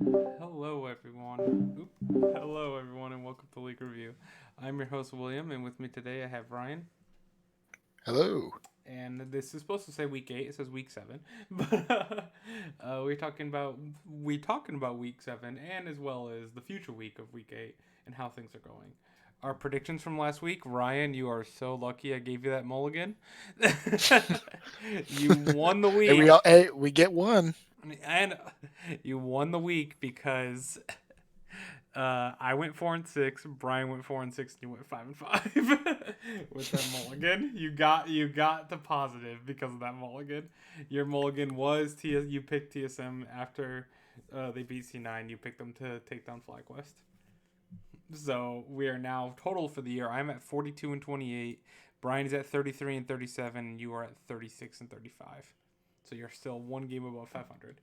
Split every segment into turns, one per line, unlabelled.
Hello, everyone. Hello, everyone, and welcome to League Review. I'm your host, William, and with me today I have Ryan.
Hello.
And this is supposed to say week 8. It says week 7, but we're talking about week 7, and as well as the future week of week 8 and how things are going. Our predictions from last week, Ryan, you are so lucky I gave you that mulligan. You won the
And
week,
we get one.
and you won the week because I went 4-6. Brian went 4-6, and you went 5-5 with that mulligan. You got to positive because of that mulligan. Your mulligan was You picked TSM after they beat C9. You picked them to take down FlyQuest. So we are now total for the year. I'm at 42-28. Brian is at 33-37. And you are at 36-35. So you're still one game above 500.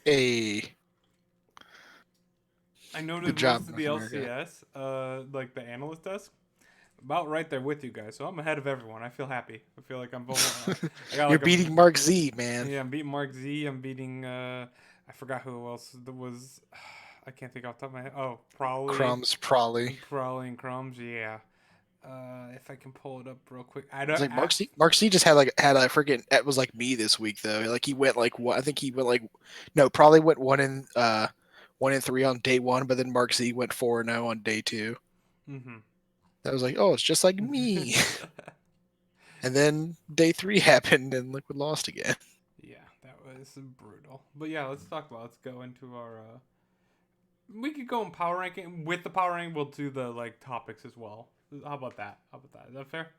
Hey,
I noticed
good
most
job,
of the
North America.
LCS, like the analyst desk, about right there with you guys. So I'm ahead of everyone. I feel happy. I feel like I'm both. I got
You're
like a
beating Mark Z, man.
yeah. I'm beating Mark Z. I'm beating. I forgot who else there was. I can't think off the top of my head. Oh, probably,
Crumbs, probably.
probably and Crumbs. Yeah. If I can pull it up real quick. I don't.
It's like Mark Z. Mark Z just had a freaking. It was like me this week though. Like he went like what? I think he went like no, probably went 1-3 on day one, but then Mark Z went 4-0 on day two.
Mm-hmm.
That was like, oh, it's just like me. And then day three happened, and look, we lost again.
Yeah, that was brutal. But yeah, let's talk about. Let's go into our we could go in power ranking. With the power ranking, we'll do the like topics as well. How about that? How about that? Is that fair?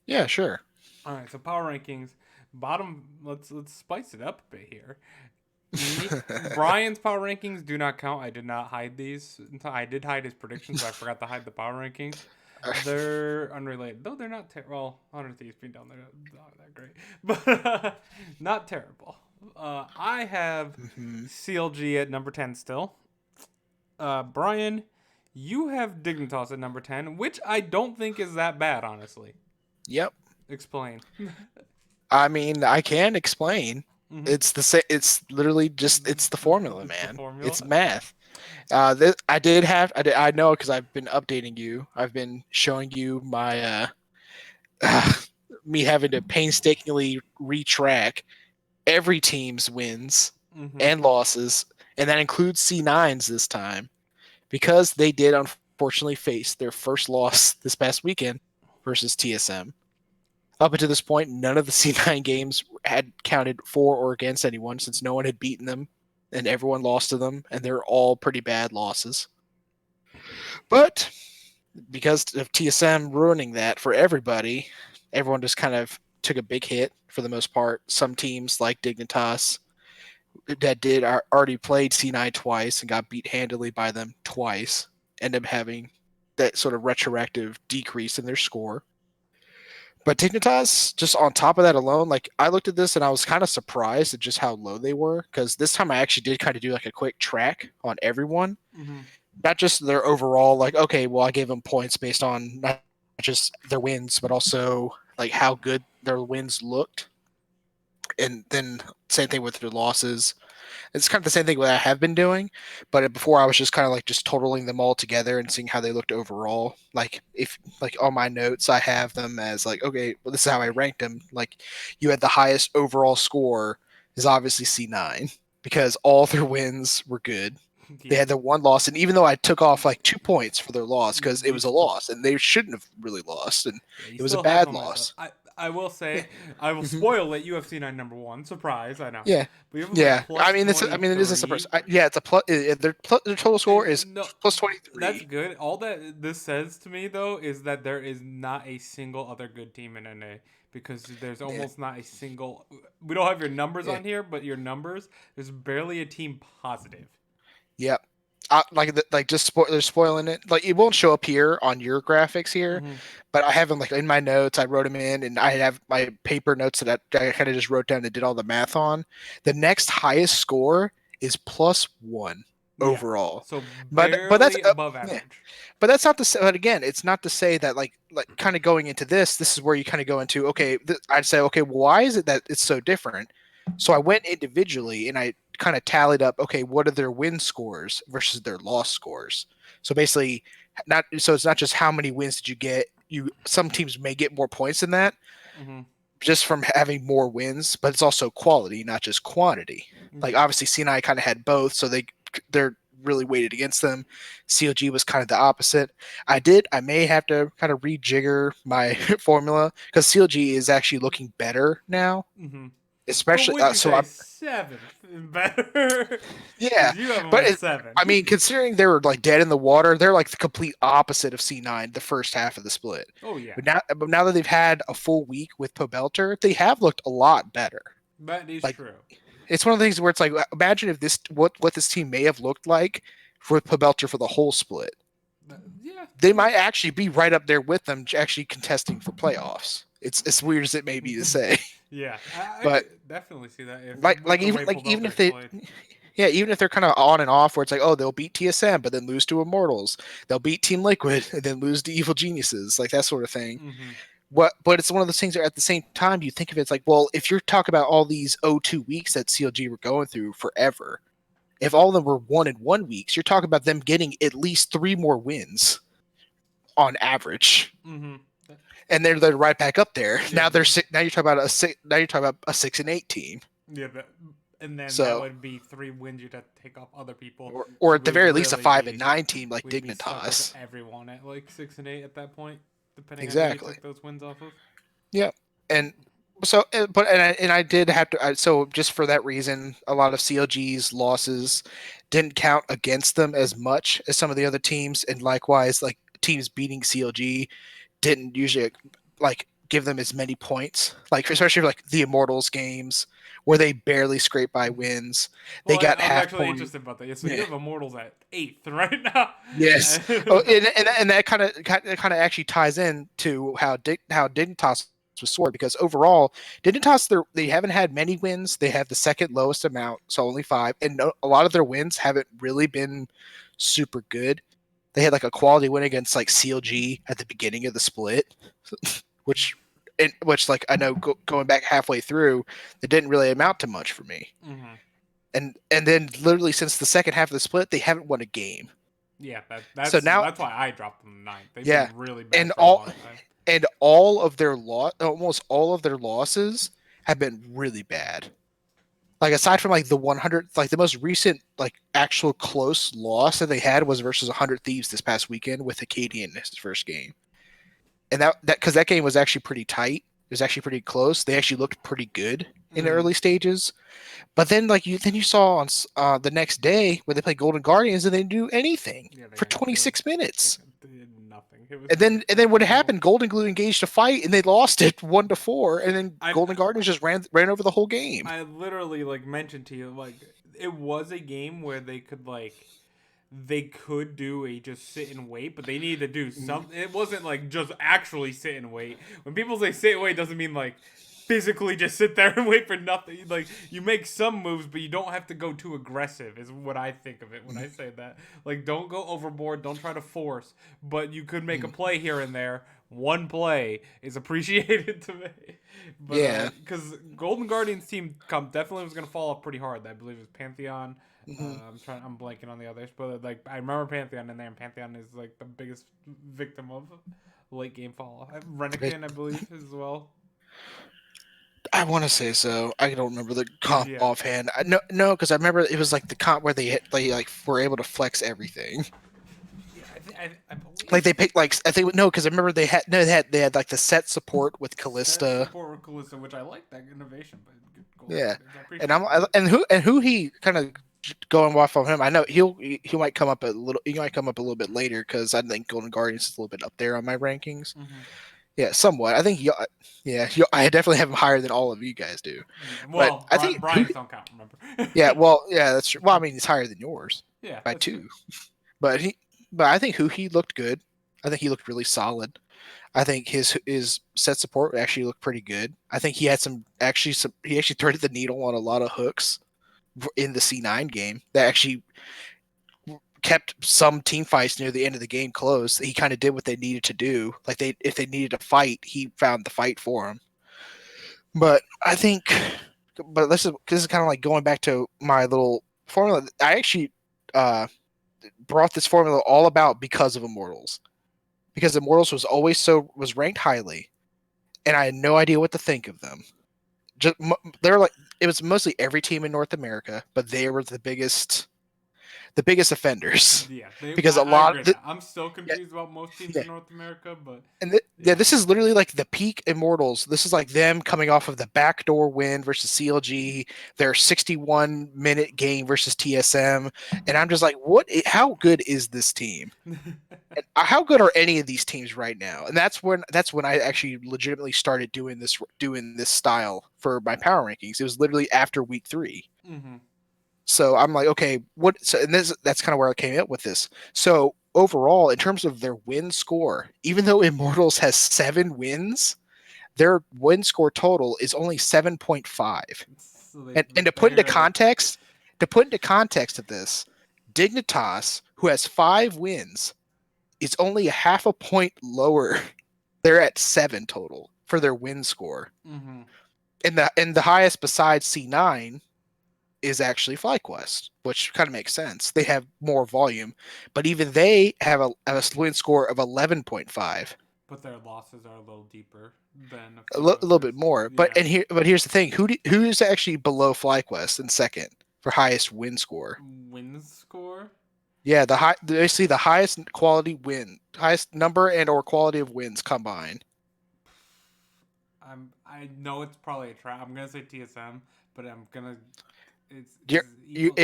Yeah, sure.
All right. So power rankings. Bottom. Let's spice it up a bit here. Me, Brian's power rankings do not count. I did not hide these. I did hide his predictions, but I forgot to hide the power rankings. They're unrelated, though. They're not terrible. Well, 100 Thieves being down there, not that great, but not terrible. I have
hmm
CLG at number 10 still. Brian, you have Dignitas at number 10, which I don't think is that bad, honestly.
Yep.
Explain.
I mean, I can explain.
Mm-hmm.
It's the sa- It's literally just it's the formula,
It's the
man. It's
formula.
math. I know because I've been updating you. I've been showing you my me having to painstakingly retrack every team's wins
Mm-hmm.
and losses, and that includes C9s this time because they did unfortunately face their first loss this past weekend versus TSM. Up until this point, none of the C9 games had counted for or against anyone since no one had beaten them and everyone lost to them, and they're all pretty bad losses. But because of TSM ruining that for everybody, everyone just kind of took a big hit for the most part. Some teams like Dignitas that did already played C9 twice and got beat handily by them twice end up having that sort of retroactive decrease in their score. But Dignitas, just on top of that alone, like I looked at this and I was kind of surprised at just how low they were because this time I actually did kind of do like a quick track on everyone,
Mm-hmm.
not just their overall. Like, okay, well I gave them points based on not just their wins, but also like how good their wins looked, and then same thing with their losses. It's kind of the same thing what I have been doing, but before I was just kind of like just totaling them all together and seeing how they looked overall. Like if like on my notes I have them as like okay, well this is how I ranked them. Like you had the highest overall score is obviously C9 because all their wins were good. They
Yeah.
had the one loss, and even though I took off like 2 points for their loss because it
You
was a loss and they shouldn't have really lost, and
Yeah, you
it was a
still have
bad
them as a.
loss.
I will
Yeah.
say, I will
hmm
spoil it. UFC 9 number one. Surprise, I know.
Yeah.
But you have them at
Yeah, I
plus
mean, it is a surprise.
23.
Yeah, it's a plus. Their total score is
No,
plus
that's
23.
good. All that this says to me, though, is that there is not a single other good team in NA because there's
Yeah,
almost not a single. We don't have your numbers
yeah,
on here, but your numbers, there's barely a team positive.
yeah. Like just they're spoiling it. Like it won't show up here on your graphics here,
Mm-hmm.
but I have them like in my notes. I wrote them in, and I have my paper notes that I kind of just wrote down and did all the math on. The next highest score is +1
Yeah.
overall,
So
but that's
barely above
yeah.
average.
But that's not to say. But again, it's not to say that like kind of going into this. This is where you kind of go into okay. I'd say okay, well, why is it that it's so different? So I went individually and I kind of tallied up, okay, what are their win scores versus their loss scores. So basically, it's not just how many wins did you get. Some teams may get more points than that
Mm-hmm.
just from having more wins, but it's also quality, not just quantity. Like
Yeah.
obviously, CNI kind of had both, so they're really weighted against them. COG was kind of the opposite. I may have to kind of rejigger my formula because COG is actually looking better now,
Mm-hmm. But
especially
would you
so
say
I'm
seventh and better?
yeah,
Because you have them
but
at seven.
I mean, considering they were like dead in the water, they're like the complete opposite of C9 the first half of the split.
Oh yeah,
But now that they've had a full week with Pobelter, they have looked a lot better.
that is
Like
true.
it's one of the things where it's like, imagine if what this team may have looked like with Pobelter for the whole split.
Yeah.
They might actually be right up there with them, actually contesting for playoffs. It's as weird as it may be to say,
Yeah, I
but
could definitely see that if
like
with
like
the
even
way
like even
Pobelter's
if they
played.
yeah, even if they're kind of on and off, where it's like, oh, they'll beat TSM, but then lose to Immortals. They'll beat Team Liquid and then lose to Evil Geniuses, like that sort of thing.
Mm-hmm.
But it's one of those things that at the same time you think of it, it's like, well, if you're talking about all these O2 weeks that CLG were going through forever, if all of them were 1-1 weeks, you're talking about them getting at least 3 more wins on average,
Mm-hmm.
and they're right back up there.
Yeah,
Now now you're talking about a 6-8 team.
yeah, and then that
So
would be 3 wins. You'd have to take off other people,
or
so
at the
we'd
very least a
really
five and
be
nine team like
we'd be stuck with
Dignitas.
everyone at like 6 and 8 at that point, depending on who you
Exactly.
took those wins off of.
Yeah, and so but and I did have to so just for that reason, a lot of CLG's losses didn't count against them as much as some of the other teams, and likewise, like teams beating CLG didn't usually like give them as many points, like especially for like the Immortals games where they barely scrape by wins. They
Well,
got
I was
half
actually
point.
interested about that. Yeah, so you
Yeah.
have Immortals at eighth right now.
Yes. Oh, and that kind of actually ties in to how Dignitas was scored because overall Dignitas they haven't had many wins. They have the second lowest amount, so only 5, and a lot of their wins haven't really been super good. They had like a quality win against like CLG at the beginning of the split, which like I know going back halfway through, it didn't really amount to much for me.
Mm-hmm.
And then literally since the second half of the split, they haven't won a game.
Yeah,
So now,
that's why I dropped them to ninth. They've
yeah,
been really bad
and
for a long time.
all of their almost all of their losses have been really bad. Like aside from like the 100, like the most recent like actual close loss that they had was versus 100 Thieves this past weekend with Acadian in his first game, and that because that game was actually pretty tight. It was actually pretty close. They actually looked pretty good in the
Mm-hmm.
early stages. But then, like you saw on the next day when they played Golden Guardians and they didn't do anything
Yeah, they
for
got killed.
26 minutes.
They did nothing. It was
And then what
terrible.
happened? Golden Glue engaged a fight and they lost it 1-4. And then
I
Golden Guardians just ran over the whole game.
I literally like mentioned to you like it was a game where they could do a just sit and wait, but they needed to do something. It wasn't like just actually sit and wait. When people say sit and wait, it doesn't mean like physically just sit there and wait for nothing. Like you make some moves, but you don't have to go too aggressive. Is what I think of it when I say that. Like don't go overboard. Don't try to force, but you could make a play here and there. One play is appreciated to me.
Yeah.
But because Golden Guardians team definitely was gonna fall off pretty hard. I believe it was Pantheon.
Mhm.
I'm blanking on the others, but like I remember Pantheon in there, and Pantheon is like the biggest victim of late game fall off. Renekton, I believe, as well.
I want to say so. I don't remember the comp
Yeah.
offhand. No, because I remember it was like the comp where they like were able to flex everything.
Yeah, I believe.
Like they picked like I think no, because I remember they had like the set support with Callista.
Support with Callista, which I like that innovation, but
Yeah,
I
and
appreciate that.
and who he kind of going off of him. I know he might come up a little. He might come up a little bit later because I think Golden Guardians is a little bit up there on my rankings.
Mm-hmm.
Yeah, somewhat. I think I definitely have him higher than all of you guys do.
Yeah,
But
well,
I think
Brian's don't count. Remember?
yeah, well, yeah, that's true. Well, I mean, he's higher than yours
Yeah,
by
that's true.
2. But I think who he looked good. I think he looked really solid. I think his set support actually looked pretty good. I think he had he actually threaded the needle on a lot of hooks in the C9 game that actually kept some team fights near the end of the game close. He kind of did what they needed to do. Like if they needed to fight, he found the fight for them. But I think but this is kind of like going back to my little formula. I actually uh, brought this formula all about because of Immortals, because Immortals was ranked highly, and I had no idea what to think of them. Just they're like it was mostly every team in North America, but they were the biggest offenders
Yeah,
because a
I
lot
agree
of
that. I'm still
yeah,
confused about most teams
yeah.
in North America, but
Yeah,
yeah.
this is literally like the peak Immortals. This is like them coming off of the backdoor win versus CLG, their 61-minute game versus TSM, and I'm just like, how good is this team? And how good are any of these teams right now? And that's when I actually legitimately started doing this style for my power rankings. It was literally after week 3.
Mm-hmm.
So I'm like, okay, what? So and that's kind of where I came up with this. So overall, in terms of their win score, even though Immortals has 7 wins, their win score total is only 7.5.
So they
And
barely.
to put into context of this, Dignitas, who has 5 wins, is only a half a point lower. They're at 7 total for their win score.
Mm-hmm.
And the highest besides C9 is actually FlyQuest, which kind of makes sense. They have more volume, but even they have a win score of 11.5,
But their losses are a little deeper than a
a,
few
a little
others.
bit more.
Yeah.
But here's the thing: who is actually below FlyQuest in second for highest win score?
Win score.
Yeah, basically the highest number and or quality of wins combined.
I know it's probably a trap. I'm gonna say TSM, but I'm gonna. It's
You're,
is evil.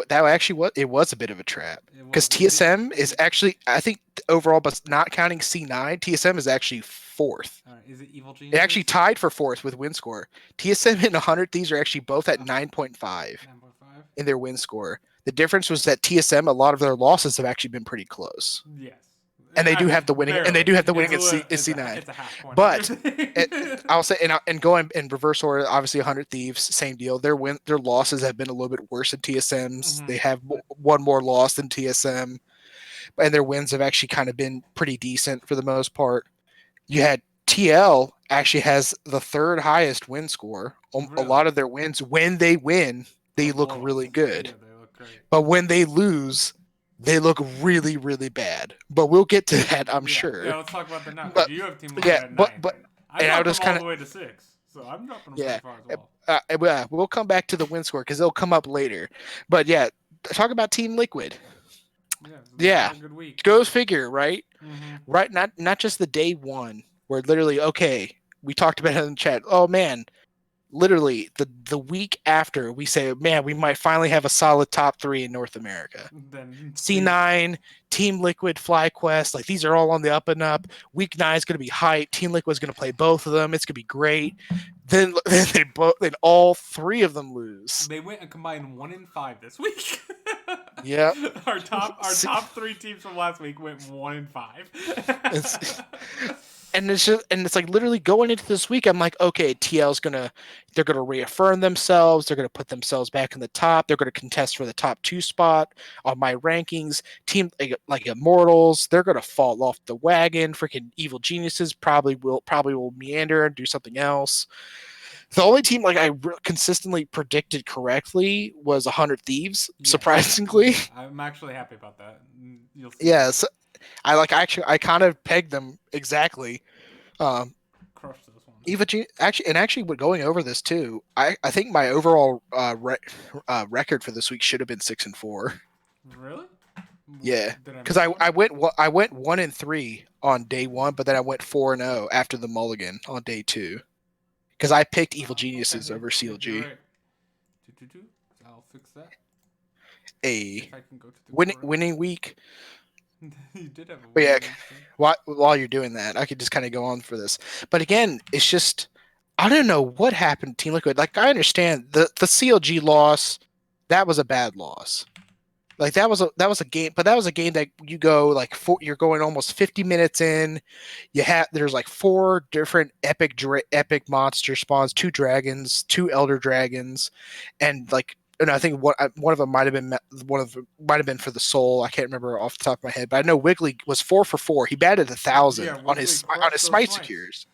that actually it was a bit of a trap
It
because
was.
TSM
Is
is
it?
actually I think overall, but not counting C9, TSM is actually fourth.
All right. Is it evil
It actually
geniuses?
tied for fourth with win score. TSM and 100 Thieves are actually both at
Oh,
9.5
9.5.
in their win score. The difference was that TSM, a lot of their losses have actually been pretty close,
Yes.
and they
I
do
mean,
have the winning, and they
barely.
do have the
It's
winning
a
at
little.
C9.
It's a half point
But
everything.
it, I'll say, and going in reverse order, obviously 100 Thieves, same deal. Their losses have been a little bit worse than TSM's.
Mm-hmm.
They have one more loss than TSM, and their wins have actually kind of been pretty decent for the most part. You had TL actually has the third highest win score. A
Really?
lot of their wins, when they win,
Are
they look
blowouts.
really good.
Yeah, they look great.
But when they lose, they look really, really bad. But we'll get to that, I'm
Yeah, yeah.
sure.
Let's talk about that now because
But
you have Team
yeah,
Liquid at ninth. I
and I'll
dropped them
just
all
kind of
the way to six, so I'm dropping them pretty
yeah,
far as well.
yeah, we'll come back to the win score because they'll come up later. But yeah, talk about Team Liquid.
Yeah, so they
Yeah,
had a good week.
go figure, right?
Mm-hmm.
Right, not just the day one where literally okay, we talked about it in the chat. Oh man, literally the week after we say, man, we might finally have a solid top 3 in North America.
Then things.
C9, Team Liquid, FlyQuest, like these are all on the up and up. Week 9 is going to be hype. Team Liquid is going to play both of them. It's going to be great. Then all 3 of them lose.
They went and combined 1-5 this week.
Yep.
Our top three teams from last week went 1-5.
It's and it's like literally going into this week, I'm like, okay, they're gonna reaffirm themselves, they're gonna put themselves back in the top, they're gonna contest for the top 2 spot on my rankings. Team like Immortals, they're gonna fall off the wagon. Freaking Evil Geniuses probably will meander and do something else. The only team like consistently predicted correctly was 100 Thieves,
Yes,
surprisingly.
yeah, I'm actually happy about that. You'll see
Yeah,
why.
so I kind of pegged them exactly. Um,
Crush those ones.
actually, but going over this too, I think my overall record for this week should have been 6-4.
Really?
Yeah,
Did I
because
miss one?
I went 1-3 on day one, but then I went 4-0 after the mulligan on day two because I picked Evil
Okay,
Geniuses over
yeah, you're
CLG.
right. Two, two, two. I'll fix that
A
if I can go to the correct.
winning week.
You did have a
But yeah,
winning week. So.
while you're doing that, I could just kind of go on for this. But again, it's just I don't know what happened to Team Liquid. Like I understand the CLG loss, that was a bad loss. Like that was a game, but that was a game that you go like you're going almost 50 minutes in. There's like 4 different epic monster spawns, 2 dragons, 2 elder dragons, and like and I think one of them might have been for the soul. I can't remember off the top of my head, but I know Wiggly was 4 for 4. He batted 1,000
Yeah, Wiggly
on his
crushed those
smite
smites.
secures.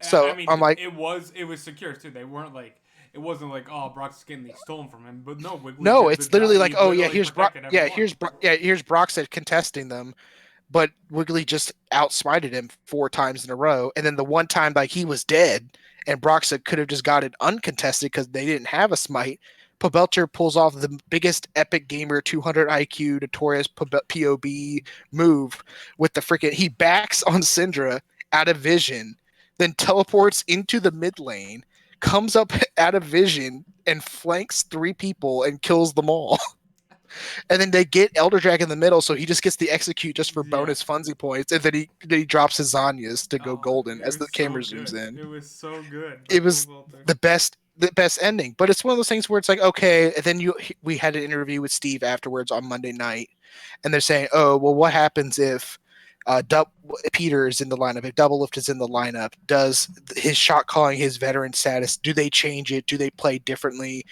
I
So I'm
mean,
like,
it was secure too. They weren't like it wasn't like oh Brock's getting these stolen from him, but no, Wiggly
no,
did the
it's
job.
literally
He
like, oh yeah,
literally
here's Brock,
protected everyone.
Here's Broxton contesting them, but Wiggly just outsmited him 4 times in a row, and then the one time like he was dead, and Broxton could have just got it uncontested because they didn't have a smite. Pobelter pulls off the biggest epic gamer 200 IQ notorious POB move with the freaking he backs on Syndra out of vision, then teleports into the mid lane, comes up out of vision and flanks 3 people and kills them all. And then they get Elder Drag in the middle, so he just gets the execute just for
Yeah.
bonus funzy points, and then he drops his Zanyas to go
Oh,
golden
it
as
was
the
so
camera zooms
good.
in.
It was so good.
It
That
was
Walter.
the best ending. But it's one of those things where it's like, okay, and then we had an interview with Steve afterwards on Monday night, and they're saying, oh, well, what happens if Peter is in the lineup? If Double Lift is in the lineup, does his shot calling, his veteran status, do they change it? Do they play differently?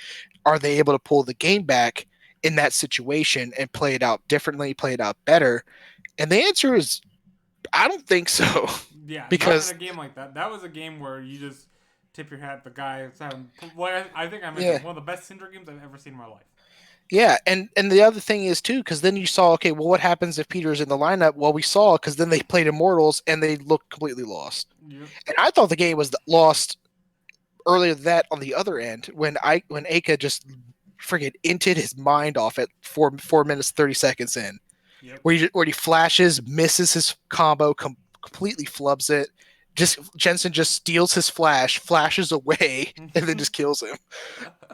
Are they able to pull the game back in that situation and play it out differently, play it out better? And the answer is, I don't think so,
Yeah, not in a
because
game like that. That was a game where you just tip your hat. The guy is having. What I think I
yeah,
mentioned one of the best Syndra games I've ever seen in my life.
yeah, and the other thing is too, because then you saw, okay, well, what happens if Peter's in the lineup? Well, we saw because then they played Immortals and they looked completely lost.
Yep.
And I thought the game was lost earlier than that on the other end when Aka just friggin' inted his mind off at 4 minutes 30 seconds in,
Yep.
where he flashes, misses his combo, completely flubs it. Just Jensen just steals his flash, flashes away, and then just kills him.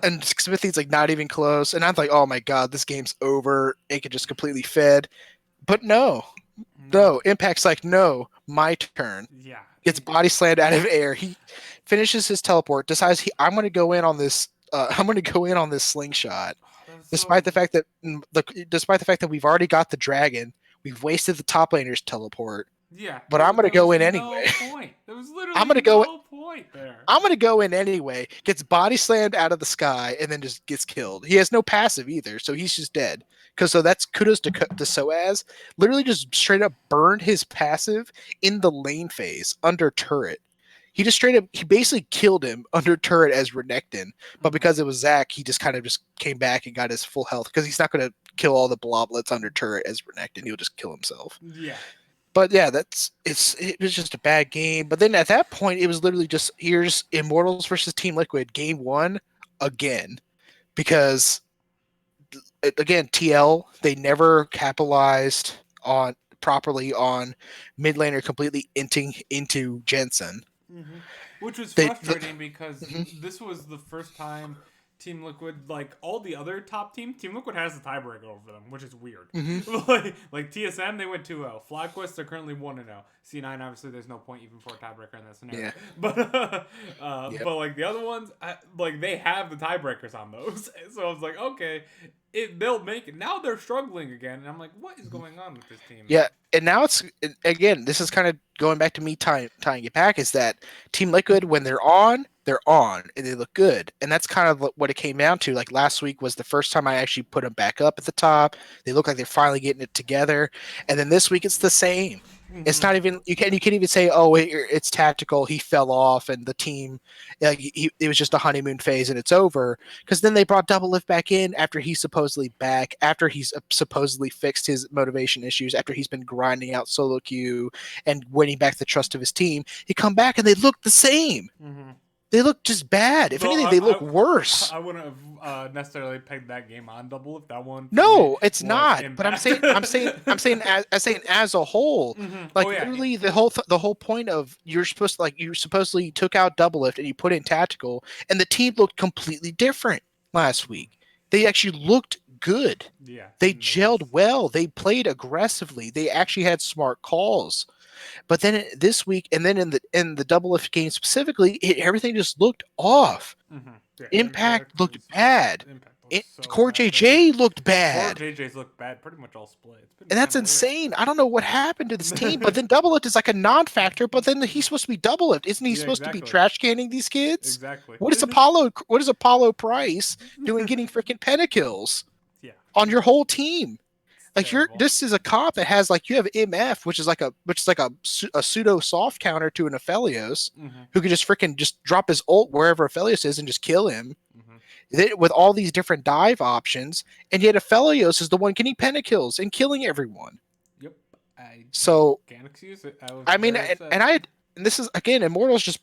And Smithy's like not even close. And I'm like, oh my god, this game's over. Aka just completely fed. But no,
No.
no. Impact's like, no, my turn.
Yeah.
Gets body slammed out of air. He finishes his teleport, decides I'm going to go in on this. I'm going to go in on this slingshot,
That's so.
despite the fact that we've already got the dragon. We've wasted the top laner's teleport,
Yeah.
but I'm going to
There
go
was
in
no
anyway.
point. There was
I'm
literally
going to go.
no point there.
I'm going to go in anyway. Gets body slammed out of the sky and then just gets killed. He has no passive either, so he's just dead. So that's kudos to Soaz. Literally just straight up burned his passive in the lane phase under turret. He just straight up, he basically killed him under turret as Renekton. But
Mm-hmm.
because it was Zac, he just kind of just came back and got his full health because he's not going to kill all the bloblets under turret as Renekton. He'll just kill himself.
Yeah.
But yeah, it was just a bad game. But then at that point, it was literally just here's Immortals versus Team Liquid, game one again. Because again, TL, they never capitalized on properly on mid laner completely inting into Jensen.
Mm-hmm. Which was
They
frustrating because
mhm,
this was the first time Team Liquid, like all the other top team, Team Liquid has the tiebreaker over them, which is weird.
mhm,
like TSM, they went 2-0. FlyQuest, they're currently 1-0. C9, obviously, there's no point even for a tiebreaker in that scenario.
yeah, yep.
But like the other ones, like they have the tiebreakers on those. So I was like, okay, they'll make it. Now they're struggling again, and I'm like, what is going on with this team?
Yeah, and now it's again. This is kind of going back to me tying it back. Is that Team Liquid when they're on, and they look good, and that's kind of what it came down to. Like last week was the first time I actually put them back up at the top. They look like they're finally getting it together, and then this week it's the same. It's
Mm-hmm.
not even you can't even say, oh, it's tactical. He fell off, and the team, it was just a honeymoon phase, and it's over. Because then they brought Double Lift back in after he's supposedly back, after he's supposedly fixed his motivation issues, after he's been grinding out solo queue and winning back the trust of his team. He come back and they look the same.
Mm-hmm.
They look just bad. If
So
anything, they look worse.
I wouldn't have necessarily pegged that game on Double if that one for me
No, it's
was
not. But
Impact.
I'm saying as a whole,
Mm-hmm.
like
Oh yeah.
literally the whole point of you supposedly took out Double Lift and you put in tactical, and the team looked completely different last week. They actually looked good.
Yeah.
They
They just
gelled well. They played aggressively. They actually had smart calls. But then this week, and then in the Double Lift game specifically, everything just looked off.
mm-hmm. Yeah,
Impact looked bad.
Impact was so
Core
bad. That
JJ looked
Core
bad.
JJ's look bad pretty much all split. It's been
And that's
kind of
insane. I don't know what happened to this team, but then Double Lift is like a non-factor, but then he's supposed to be Double Lift. Isn't he
Yeah,
supposed to be
exactly.
trash canning these kids?
Exactly.
What is Apollo Price doing getting freaking pentakills
Yeah.
on your whole team? Like you're
terrible.
this is a comp that has like you have MF, which is like a pseudo soft counter to an Aphelios,
Hmm.
who could just freaking just drop his ult wherever Aphelios is and just kill him.
Hmm.
With all these different dive options, and yet Aphelios is the one getting pentakills and killing everyone.
Yep. I
So
can't excuse it. I was
I mean,
very
and,
upset.
and I and this is again, Immortals just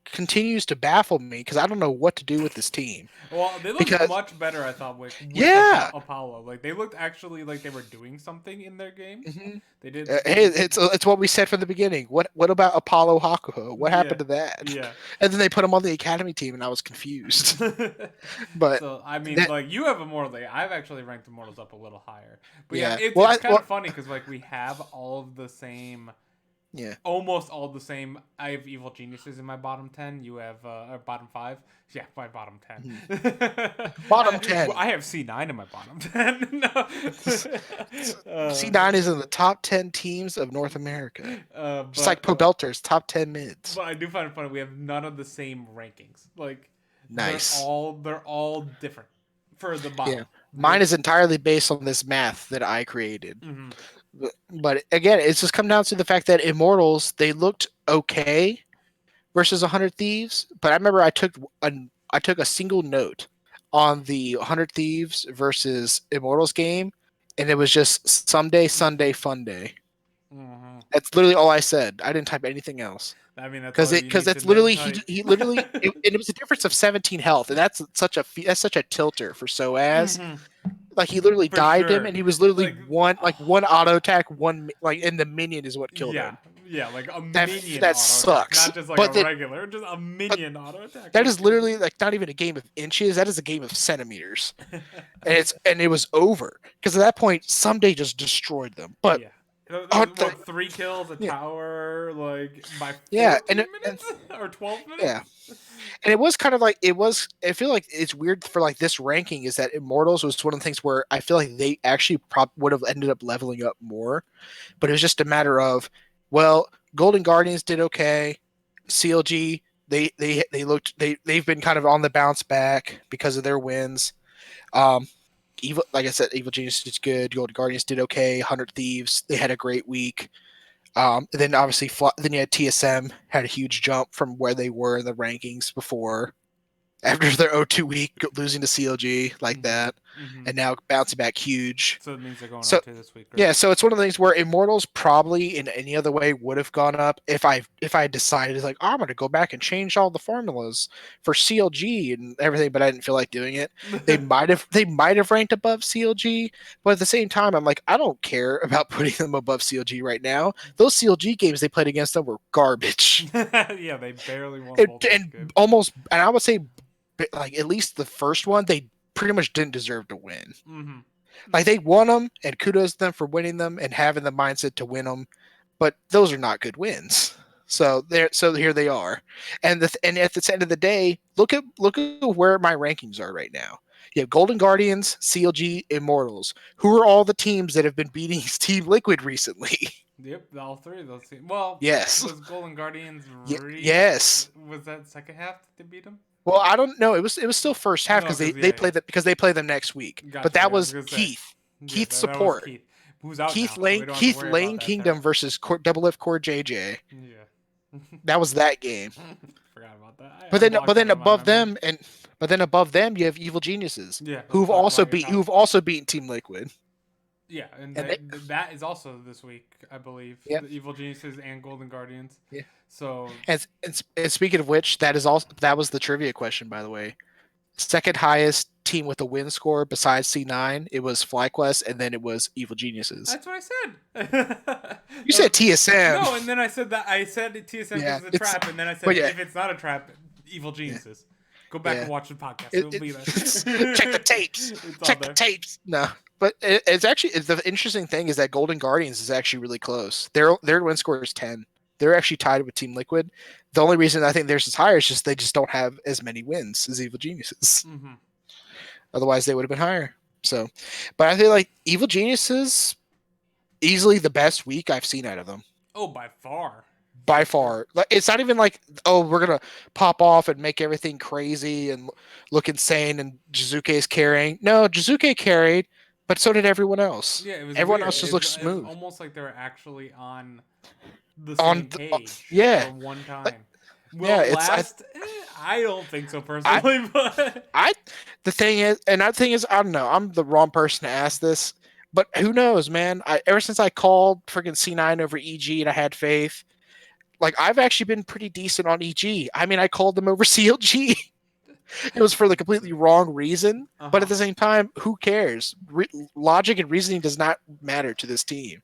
continues to baffle me because I don't know what to do with this team.
Well, they looked
Because
much better, I thought, with
yeah,
Apollo. Like they looked actually like they were doing something in their games.
mhm.
They did.
Hey,
They.
it's what we said from the beginning. What about Apollo Hakuho? What
Yeah.
happened to that?
Yeah.
And then they put him on the academy team, and I was confused. But
So I mean,
that
like you have Immortals. Like, I've actually ranked Immortals up a little higher. But yeah,
yeah,
it's kind of funny because like we have all of the same,
yeah.
almost all the same. I have Evil Geniuses in my bottom 10. You have or bottom 5. Yeah, my bottom 10.
Mhm. Bottom
Well,
10.
I have C9 in my bottom 10. No.
C9 is in the top 10 teams of North America, just like
But
Pobelter's top 10 mids.
I do find it funny. We have none of the same rankings. Like
Nice.
they're all different for the bottom.
Yeah. Mine is entirely based on this math that I created.
Mm-hmm.
But again, it's just come down to the fact that Immortals, they looked okay versus 100 Thieves, but I remember I took a single note on the 100 Thieves versus Immortals game, and it was just someday Sunday fun day.
Mm-hmm.
That's literally all I said. I didn't type anything else.
I mean, that's
Because
all
it
you
because
need to
that's literally
type.
he literally and it was a difference of 17 health, and that's such a tilter for Soaz.
Mm-hmm.
Like he literally
For
dived him,
sure.
and he was literally
Like,
one auto attack, one like, and the minion is what killed
yeah,
him.
yeah, like a
That
minion
that
auto attack,
sucks.
not just like a
But that
regular, just a
but
minion auto attack.
that
Would
is
kill
literally like not even a game of inches. That is a game of centimeters,
you.
and it was over because at that point Someday just destroyed them. But
Yeah. It
oh,
was, what, 3 kills, a
yeah,
tower, like by
yeah,
14 minutes or 12
yeah,
minutes?
and it was kind of like it was. I feel like it's weird for like this ranking is that Immortals was one of the things where I feel like they actually would have ended up leveling up more, but it was just a matter of well, Golden Guardians did okay, CLG they looked they've been kind of on the bounce back because of their wins. Um, Evil, like I said, Evil Genius did good. Golden Guardians did okay. 100 Thieves, they had a great week. Then obviously, then you had TSM had a huge jump from where they were in the rankings before, after their 0-2 week losing to CLG like
Mm-hmm.
that,
Mm-hmm.
and now bouncing back huge.
So it means they're going
So
0-2 this week, right?
yeah, so it's one of the things where Immortals probably in any other way would have gone up if I decided like, oh, I'm going to go back and change all the formulas for CLG and everything, but I didn't feel like doing it. They might have ranked above CLG, but at the same time, I'm like, I don't care about putting them above CLG right now. Those CLG games they played against them were garbage,
Yeah, they barely won both those games.
and I would say like at least the first one they pretty much didn't deserve to win.
Mm-hmm.
Like they won them, and kudos to them for winning them and having the mindset to win them. But those are not good wins. So here they are, and at the end of the day, look at where my rankings are right now. You have Golden Guardians, CLG, Immortals. Who are all the teams that have been beating Team Liquid recently?
Yep, all three of those teams. Well,
Yes.
was Golden Guardians
Yes.
Was that second half that they beat them?
Well, I don't know. It was still first half
No,
because
because
they play because they play them next week. But
Gotcha.
that
Yeah, I was
was
gonna say.
Keith.
Yeah,
Keith
that was
support.
Keith, who's out now, so we don't have to worry
Lane
about that
Kingdom
tag.
versus Double F Core JJ.
Yeah.
That was that game.
Forgot about that.
But then above them you have Evil Geniuses,
Yeah, let's talk about your top.
who've also beaten Team Liquid.
Yeah, and
And they,
that is also this week, I believe.
yeah,
The Evil Geniuses and Golden Guardians.
yeah.
So
And speaking of which, that was the trivia question, by the way. Second highest team with a win score besides C9, it was FlyQuest, and then it was Evil Geniuses.
that's what I said.
You said TSM.
No, and then I said TSM
Yeah,
is a trap, and then I said
but yeah.
if it's not a trap, Evil Geniuses. Go back and watch the podcast. It'll be there.
Check the tapes.
Check
The tapes. No, but it's actually the interesting thing is that Golden Guardians is actually really close. Their win score is 10. They're actually tied with Team Liquid. The only reason I think theirs is higher is just they just don't have as many wins as Evil Geniuses.
Mm-hmm.
Otherwise, they would have been higher. So, but I feel like Evil Geniuses easily the best week I've seen out of them.
Oh, by far.
By far. Like, it's not even like, oh, we're going to pop off and make everything crazy and look insane and Jizuke's carrying. No, Jizuke carried, but so did everyone else.
Yeah, it was
Everyone
weird.
else just looked
It was
smooth
almost like they were actually on the
on
same
the,
page
yeah,
for one
like,
time. Will
yeah.
it
It's
last? I don't think so
I
personally, but
I the thing is, and that thing is, I don't know. I'm the wrong person to ask this, but who knows, man? Ever since I called freaking C9 over EG and I had faith, like I've actually been pretty decent on EG. I mean, I called them over CLG. It was for the completely wrong reason, but
uh-huh.
at the same time, who cares? Logic and reasoning does not matter to this team.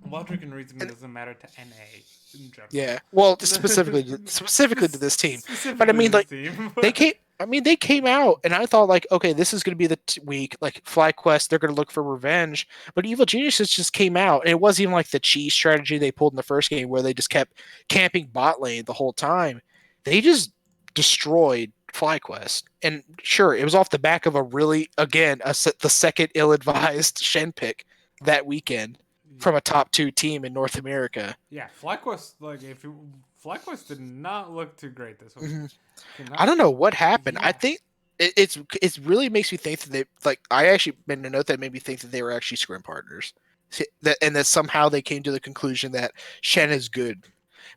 Logic and reasoning
And
doesn't matter to NA in general.
yeah, well, specifically to this team, but I
Specifically
mean,
this
like
team.
they came. I mean, they came out, and I thought like, okay, this is going to be the week. Like FlyQuest, they're going to look for revenge. But Evil Geniuses just came out, and it wasn't even like the cheese strategy they pulled in the first game, where they just kept camping bot lane the whole time. They just destroyed FlyQuest, and sure, it was off the back of a really, again, the second ill-advised Shen pick that weekend from a top two team in North America.
Yeah, FlyQuest, like if you, FlyQuest did not look too great this week.
Mm-hmm. I
Cannot.
don't know what happened. I
Yeah.
think it's really makes me think that they like. I actually made a note that made me think that they were actually scrim partners. That and that somehow they came to the conclusion that Shen is good,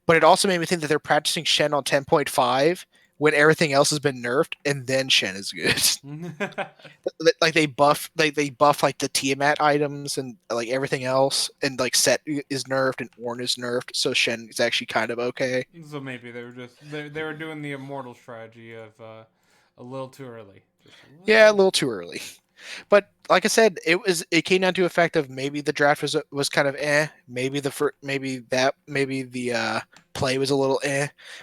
but it also made me think that they're practicing Shen on 10.5 when everything else has been nerfed, and then Shen is good. Like they buff like the Tiamat items and like everything else, and like Set is nerfed and Ornn is nerfed, so Shen is actually kind of okay.
So maybe they were just they were doing the immortal strategy of a little too early. Just a
Yeah, a
little.
little too early. But like I said, it came down to a fact of maybe the draft was kind of maybe maybe the play was a little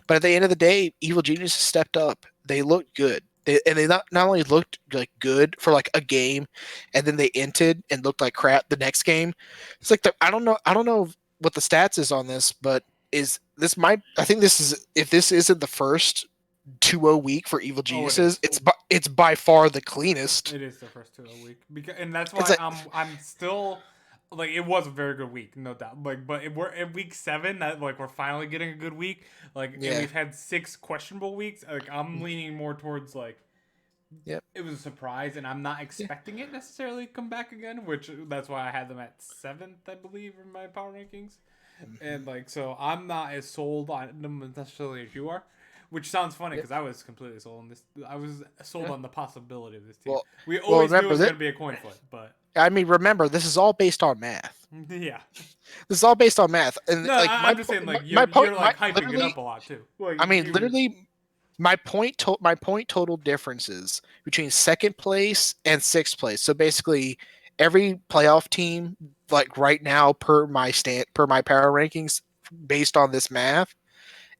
but at the end of the day, Evil Genius stepped up. They looked good. They not only looked like good for like a game, and then they entered and looked like crap the next game. It's like I don't know what the stats is on this, but is this my I think this is if this isn't the first 2-0 week for Evil
Oh, it
Geniuses,
is.
it's by far the cleanest.
It is the first two a week because, and that's
It's
why
like
I'm still like it was a very good week, no doubt. Like, but we're at week 7. That like we're finally getting a good week. Like, and
yeah,
we've had 6 questionable weeks. Like, I'm leaning more towards like
yep,
it was a surprise, and I'm not
yeah.
expecting it necessarily to come back again. Which that's why I had them at 7th, I believe, in my power rankings.
Mm-hmm.
And like so, I'm not as sold on them necessarily as you are. Which sounds funny
Yep,
because I was completely sold on this. I was sold
yeah.
on the possibility of this team.
Well,
We
well,
always knew it
remember
was
that.
going to be a coin flip, but
I mean, remember this is all based on math.
yeah.
This is all based on math, and
No,
like
I'm just saying like
my point,
you're
my
like hyping it
literally,
up a lot too. Like
I mean,
you,
literally, my point total differences between second place and sixth place. So basically, every playoff team, like right now, per my power rankings, based on this math,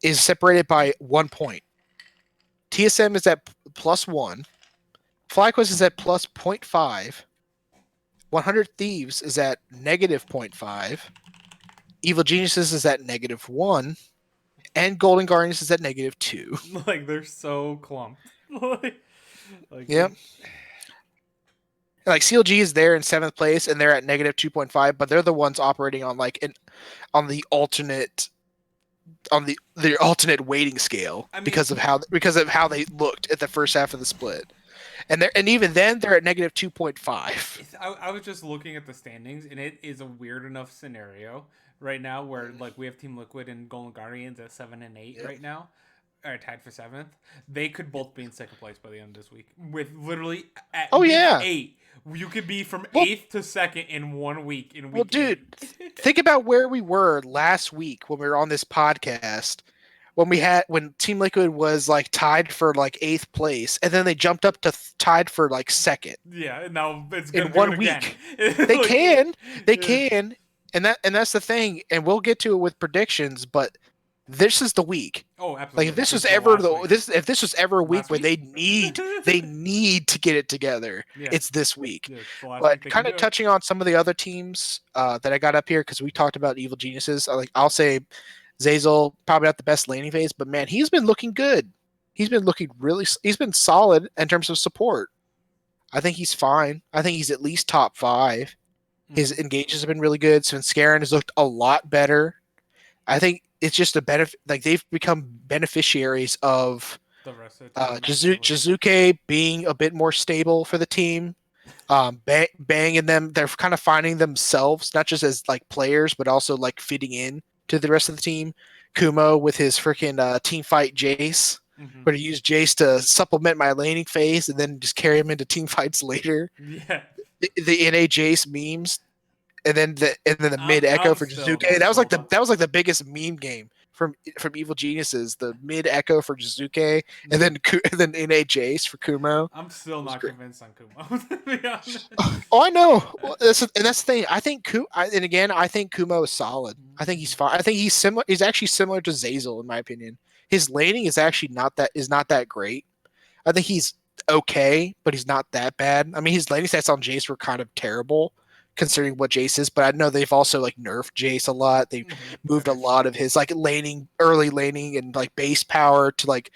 is separated by 1 point. TSM is at +1. FlyQuest is at plus zero point 0.5. 100 Thieves is at negative zero point 0.5. Evil Geniuses is at -1. And Golden Guardians is at -2.
like they're so clumped. like
Yeah. Like CLG is there in seventh place and they're at -2.5, but they're the ones operating on like on the alternate the alternate weighting scale
I mean,
because of how they looked at the first half of the split. And even then they're at -2.5.
I was just looking at the standings, and it is a weird enough scenario right now where like we have Team Liquid and Golden Guardians at 7 and 8
Yep.
right now, are tied for 7th. They could
Yep.
both be in second place by the end of this week. With literally at
Oh
week
yeah.
8, you could be from
Well,
8th to 2nd in 1 week in
well,
week
dude,
8.
think about where we were last week when we were on this podcast when Team Liquid was like tied for like eighth place, and then they jumped up to tied for like second
Yeah, now it's
in
gonna do it
one
again.
week. They
like,
can, they
yeah.
can, and that's the thing. And we'll get to it with predictions, but this is the week.
Oh,
Like if
absolutely.
this
This
was
is the
ever
last week.
if this was ever a week
Last
where
week?
they need to get it together,
Yeah.
it's this week.
Yeah, it's the last week
But
they can
kind
do
of
it.
touching on some of the other teams that I got up here because we talked about Evil Geniuses. I'll say Zazel probably not the best laning phase, but man, he's been looking good. He's been solid in terms of support. I think he's fine. I think he's at least top 5. His
Mm-hmm.
engages have been really good. Svenskeren has looked a lot better. I think it's just a benefit. Like they've become beneficiaries of
The rest of the team. Absolutely.
Jizuke being a bit more stable for the team. Banging them. They're kind of finding themselves, not just as like players, but also like fitting in to the rest of the team. Kumo with his freaking team fight Jace,
Hmm.
where to use Jace to supplement my laning phase and then just carry him into team fights later.
Yeah.
The NA Jace memes, and then the mid Echo
I'm
for
still
Jizuke.
not sold on.
That was like the biggest meme game from Evil Geniuses. The mid Echo for Jizuke, and then and then NA Jace for Kumo. It
I'm still
was
not
great.
convinced on Kumo, to be honest.
Oh, I know. Well, that's the thing. I think and again, I think Kumo is solid. I think he's fine. I think he's similar. He's actually similar to Zazel in my opinion. His laning is actually not that great. I think he's okay, but he's not that bad. I mean, his laning stats on Jace were kind of terrible considering what Jace is, but I know they've also like nerfed Jace a lot. They
That
moved a
is
lot
true.
of his like early laning and like base power to like,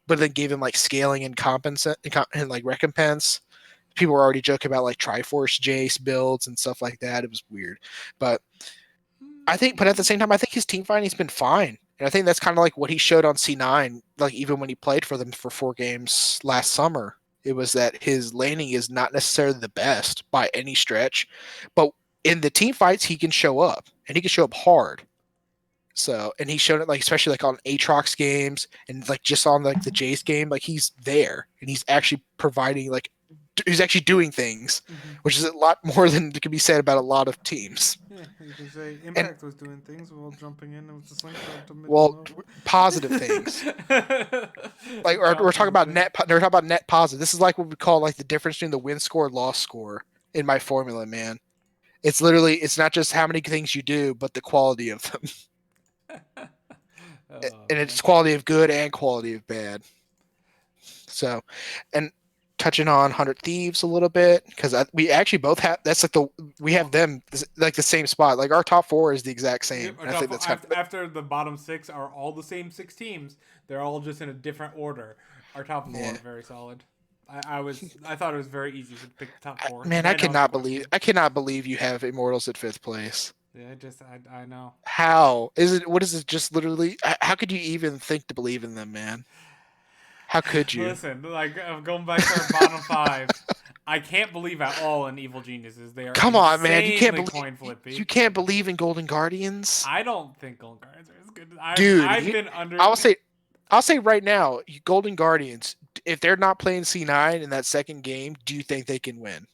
but then gave him like scaling and compensate and like recompense. People were already joking about like Triforce Jace builds and stuff like that. It was weird, but but at the same time, I think his team fighting's been fine. And I think that's kind of like what he showed on C9, like even when he played for them for 4 games last summer. It was that his laning is not necessarily the best by any stretch, but in the team fights, he can show up and he can show up hard. So, and he showed it like, especially like on Aatrox games and like just on like the Jace game, like he's there and he's actually providing, like, he's actually doing things,
Hmm.
which is a lot more than can be said about a lot of teams.
Yeah, you can say
And
Impact was doing things while jumping in with the slingshot to mid to
well,
Nova.
positive things. Like we're talking
Positive
about
things.
we're talking about net positive. This is like what we call like the difference between the win score and loss score in my formula, man. It's literally, it's not just how many things you do, but the quality of them,
Oh
and
man.
it's quality of good and quality of bad. So, and touching on 100 Thieves a little bit because we actually both have, that's like we have
Well,
them like the same spot. Like our top four is the exact same,
yep, our
and I
top
think
four,
that's kind of
after the bottom six are all the same six teams. They're all just in a different order. Our top four are
yeah.
very solid. I thought it was very easy to pick the top four because
Man,
I know the question.
I cannot believe you have Immortals at fifth place.
Yeah, I know.
How is it? What is it? Just literally? How could you even think to believe in them, man? How could you?
Listen, like going back to our bottom five, I can't believe at all in Evil Geniuses. They are
Come on, man!
insanely coin
You
flippy.
can't believe in Golden Guardians,
I don't think Golden Guardians are as good.
dude.
I've been under.
I'll say, I'll say right now, Golden Guardians. If they're not playing C9 in that second game, do you think they can win?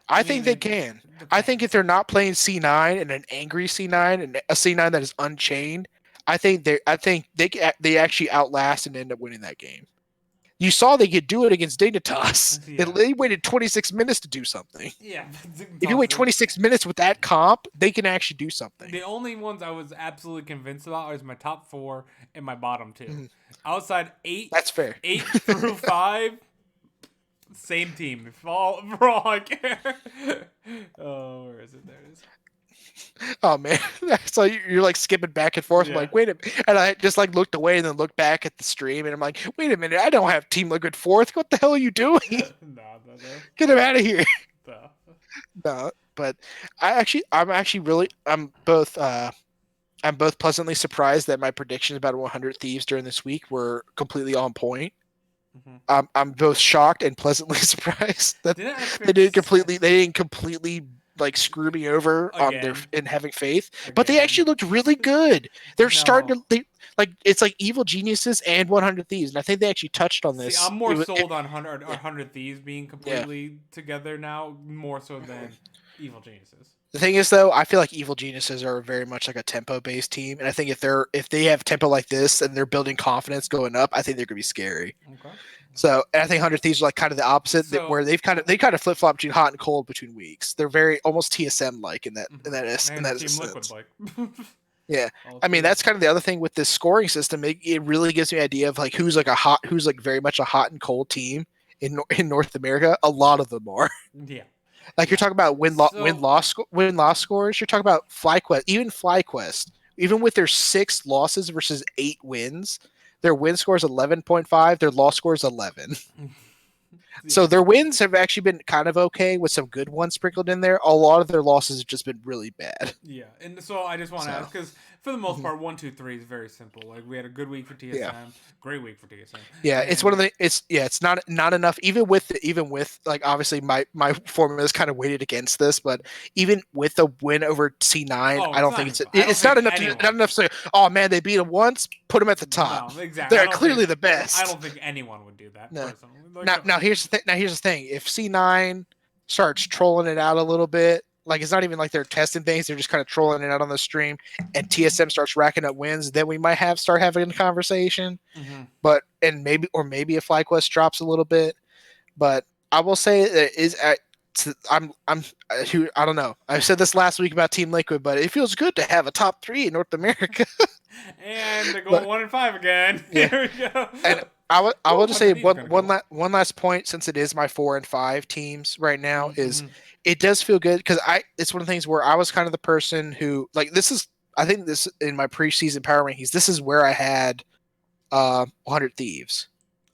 I
I
mean,
think they
it
can. I think if
depends.
they're not playing C9 and an angry C9 and a C9 that is unchained, I think they actually outlast and end up winning that game. You saw they could do it against Dignitas.
Yeah,
They waited 26 minutes to do something.
yeah.
If you wait 26 minutes with that comp, they can actually do something.
The only ones I was absolutely convinced about was my top four and my bottom two.
Mhm.
Outside
That's fair.
eight through five, same team. For all I care. Oh, where is it? There it is.
Oh man, so you're like skipping back and forth. I'm
Yeah.
like, wait a minute, and I just like looked away and then looked back at the stream, and I'm like, wait a minute, I don't have Team Liquid fourth. What the hell are you doing?
No.
Get him out of here.
No.
No, but I'm both pleasantly surprised that my predictions about 100 Thieves during this week were completely on point.
Mm-hmm.
I'm both shocked and pleasantly surprised that
Didn't I pick
they didn't completely like screw me over on their
again?
in having faith, but they
Again.
actually looked really good. They're
No.
starting to like, it's like Evil Geniuses and 100 Thieves, and I think they actually touched on
See,
this.
I'm more sold on
Yeah,
100 Thieves being
yeah.
completely together now, more so than Evil Geniuses.
The thing is, though, I feel like Evil Geniuses are very much like a tempo based team, and I think if they have tempo like this and they're building confidence going up, I think they're gonna be scary.
Okay.
So, and I think 100 Thieves are like kind of the opposite,
So,
where they kind of flip flop between hot and cold between weeks. They're very almost TSM like in
and
that
Team Liquid
sense.
like.
Yeah,
All
I mean
three.
that's kind of the other thing with this scoring system. It really gives me an idea of like who's like very much a hot and cold team in North America. A lot of them are.
Yeah.
Like you're
Yeah.
talking about
So,
win loss scores. You're talking about FlyQuest, even with their 6 losses versus 8 wins, their win score is 11.5. Their loss score is 11.
yeah.
So their wins have actually been kind of okay with some good ones sprinkled in there. A lot of their losses have just been really bad.
Yeah, and so I just want to
So
ask because For the most
Mhm.
part, 1, 2, 3 is very simple. Like we had a good week for
Yeah.
TSM, great week for TSM,
Yeah, it's one of
and
the it's not enough even with like obviously my formula is kind of weighted against this, but even with a win over C9,
oh,
I
it's
don't
not
think
even. I don't
it's
think
not
anyone.
enough to say, oh man, they beat them once, put them at the top.
No, exactly.
They're clearly the
I
best.
don't think anyone would do that
No.
personally. Like
Now here's the thing. If C9 starts trolling it out a little bit, like it's not even like they're testing things, they're just kind of trolling it out on the stream, and TSM starts racking up wins, then we might start having a conversation.
mhm.
But and maybe if FlyQuest drops a little bit, but I will say that I don't know. I said this last week about Team Liquid, but it feels good to have a top 3 in North America.
And they're going
But
1-5 again.
yeah,
Here we go.
and I will
Ooh,
just say
100 is gonna go.
one last point, since it is my 4 and 5 teams right now, is
Mm-hmm.
it does feel good because it's one of the things where I was kind of the person who, like, this is, I think this in my preseason power rankings, this is where I had 100 Thieves.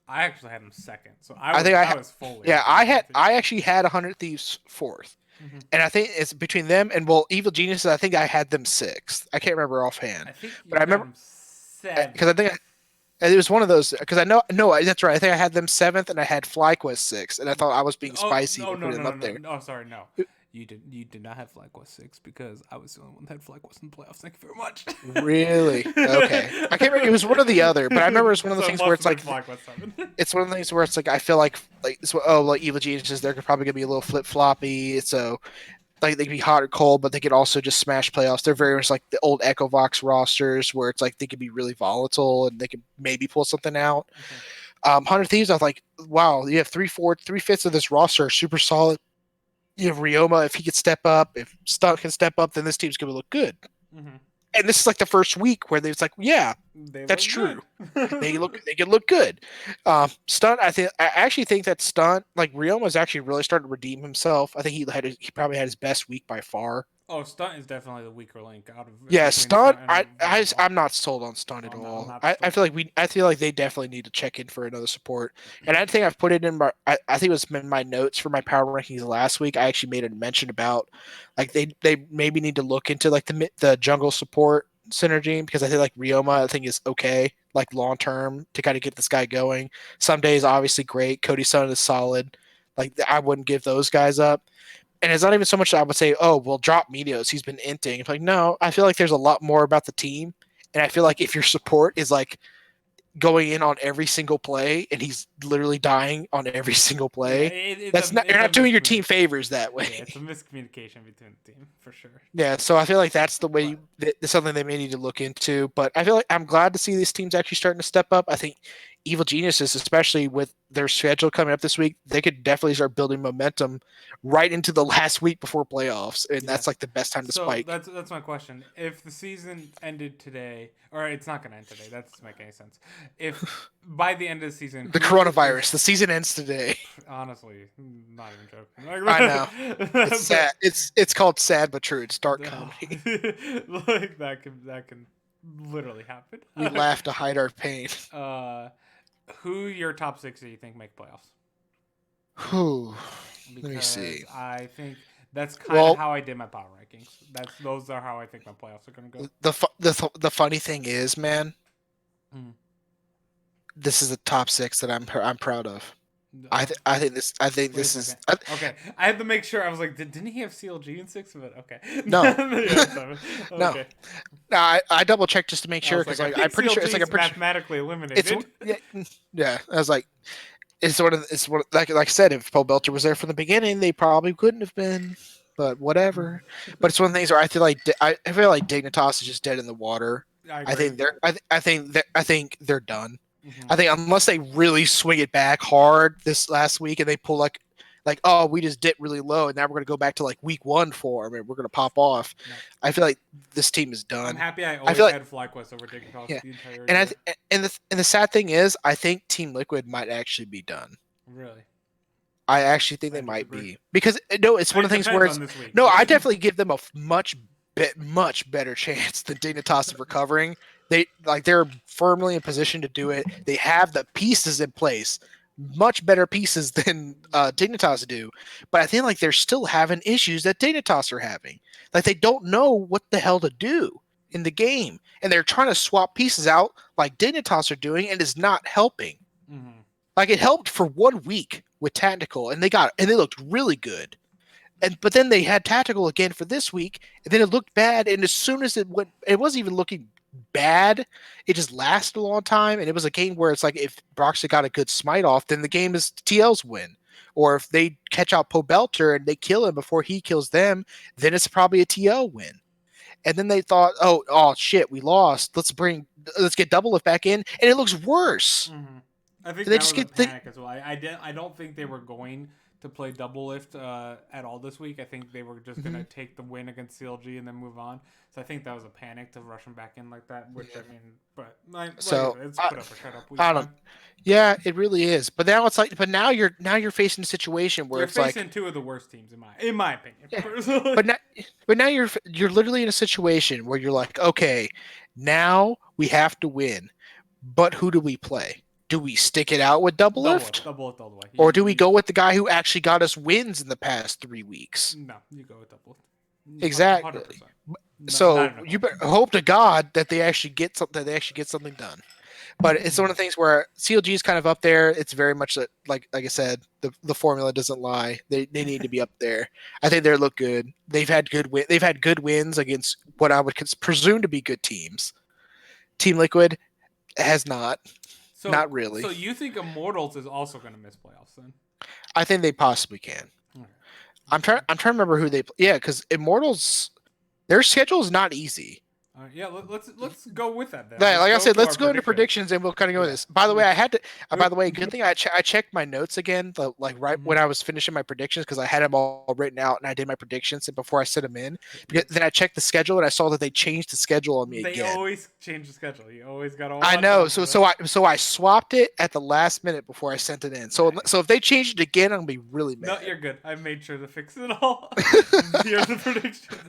I actually had him second, so I
I
was
think
I was fully
yeah,
on board with him.
I actually had 100 Thieves fourth.
Mm-hmm.
And I think it's between them and, well, Evil Geniuses. I think I had them sixth. I can't remember offhand,
I think
but
you
I
got
remember
him 7th.
because I think it was one of those, because I know, no, that's right. I think I had them seventh, and I had FlyQuest sixth, and I thought I was being
Oh
spicy
no
by
no
putting
no
them
no
up
no
there.
no! Sorry, no. You did not have FlyQuest 6 because I was the only one that had FlyQuest in the playoffs. Thank you very much.
Really? Okay. I can't remember. It was one or the other, but I remember it was one of those
So it
things where
must
it's
have been
like
FlyQuest 7.
it's one of the things where it's like I feel like it's, oh, like Evil Geniuses, they're probably gonna be a little flip floppy, so like they can be hot or cold, but they could also just smash playoffs. They're very much like the old Echo Vox rosters where it's like they could be really volatile and they could maybe pull something out.
Okay.
100 Thieves, I was like, wow, you have 3/4, 3/5 of this roster are super solid. You have Ryoma, if he could step up, if Stunt can step up, then this team's gonna look good.
Mm-hmm.
And this is like the first week where it's like, yeah,
They
that's
look
true.
good.
They can look good. Stunt, I actually think that Stunt, like Ryoma's actually really started to redeem himself. I think he probably had his best week by far.
Oh, Stunt is definitely the weaker link out of
Yeah,
between
Stunt.
Stunt and Ryoma.
I'm not sold on Stunt at
I'm
all.
not still.
I feel like they definitely need to check in for another support. And I think I've put it in my. I think it was in my notes for my power rankings last week. I actually made a mention about like they maybe need to look into like the jungle support synergy, because I think like Ryoma I think is okay like long term to kind of get this guy going. Some days obviously great. Cody Sun is solid. Like I wouldn't give those guys up, and it's not even so much that I would say, oh, well, drop Meteos. He's been inting. It's like, no, I feel like there's a lot more about the team. And I feel like if your support is like going in on every single play and he's literally dying on every single
Yeah,
play, you're
it's a
not doing your team
miscommunication.
favors that way.
Yeah, it's a miscommunication between the team for sure.
Yeah, so I feel like that's the way
But
that's something they may need to look into. But I feel like I'm glad to see these teams actually starting to step up. I think Evil Geniuses, especially with their schedule coming up this week, they could definitely start building momentum right into the last week before playoffs, and
yeah.
that's like the best time to
So
spike.
that's my question. If the season ended today, or it's not going to end today, that doesn't make any sense. If by the end of the season,
The coronavirus, the season ends today.
honestly, not even
I know.
joking.
It's sad. It's called sad but true. It's dark comedy.
Like that can literally happen.
We laugh to hide our pain.
uh, who your top 6 do you think make playoffs?
Whew. Let me
Because
see.
I think that's kind of
Well,
how I did my power rankings. Those are how I think my playoffs are gonna go.
the funny thing is, man,
Mm.
this is the top 6 that I'm proud of.
Oh,
I think
wait a
this is
second. Okay, I had to make sure. I was like, didn't he have CLG in 6? But okay,
no.
Yeah, 7.
No.
Okay,
No, I double checked just to make
I
sure
was
because
like, I
I'm
think
pretty sure
CLG
it's like
is
I'm pretty sure
mathematically
it's
eliminated.
yeah. I was like, like I said, if Paul Belcher was there from the beginning, they probably couldn't have been. But whatever. But it's one of the things where I feel like I feel like Dignitas is just dead in the water.
I
I
agree.
think I think they're done.
Hmm.
I think unless they really swing it back hard this last week and they pull like, oh, we just dipped really low and now we're gonna go back to like week 1 form and we're gonna pop off.
No.
I feel like this team is
I'm
done.
happy I
I
always
feel like
had FlyQuest over Dignitas
yeah,
the entire
and
year.
the sad thing is, I think Team Liquid might actually be done.
Really,
I actually think they
I
might
disagree.
be because no, it's one
It
of the things where
depends
it's
on this week.
no. I definitely give them a much better chance than Dignitas of recovering. They're firmly in position to do it. They have the pieces in place, much better pieces than Dignitas do. But I think like they're still having issues that Dignitas are having. Like they don't know what the hell to do. in the game, and they're trying to swap pieces out like Dignitas are doing, and it's not helping.
Mm-hmm.
Like it helped for 1 week with tactical, and they looked really good. But then they had tactical again for this week, and then it looked bad. And as soon as it went, it wasn't even looking bad. It just lasted a long time, and it was a game where it's like if Broxy got a good smite off, then the game is TL's win. Or if they catch out Pobelter and they kill him before he kills them, then it's probably a TL win. And then they thought, oh shit, we lost. Let's get double lift back in, and it looks worse.
Mm-hmm. I think
And they
that
just
was a
get they,
panic as well. I don't think they were going to play double lift at all this week. I think they were just gonna take the win against CLG and then move on. So I think that was a panic to rush them back in like that. Which I mean, but
so
it's put up or shut up week
I
one.
don't. Yeah, it really is. But now it's like, but now you're facing a situation where
You're
it's like,
facing two of the worst teams in my opinion.
yeah.
Personally.
But now you're literally in a situation where you're like, okay, now we have to win, but who do we play? Do we stick it out with double lift,
double lift all the way.
or do we go with the guy who actually got us wins in the past 3 weeks?
No, you go with double lift.
Exactly.
100%.
So you better hope to God that they actually get something done. But it's one of the things where CLG is kind of up there. It's very much like I said, the formula doesn't lie. They need to be up there. I think they look good. They've had good wins against what I would presume to be good teams. Team Liquid has not.
So,
not really.
So you think Immortals is also going to miss playoffs then?
I think they possibly can.
Okay.
I'm trying to remember who they. Yeah, because Immortals, their schedule is not easy.
Yeah, let's go with that then.
Yeah, like I said, let's go into predictions and we'll kind of go with this. By the way, I had to. By the way, good thing I checked my notes again, when I was finishing my predictions because I had them all written out and I did my predictions before I sent them in. Because then I checked the schedule and I saw that they changed the schedule on me again.
They always change the schedule. You always got to.
I know. So I swapped it at the last minute before I sent it in. So if they change it again, I'm gonna be really mad.
No, you're good. I made sure to fix it all. Here's the predictions.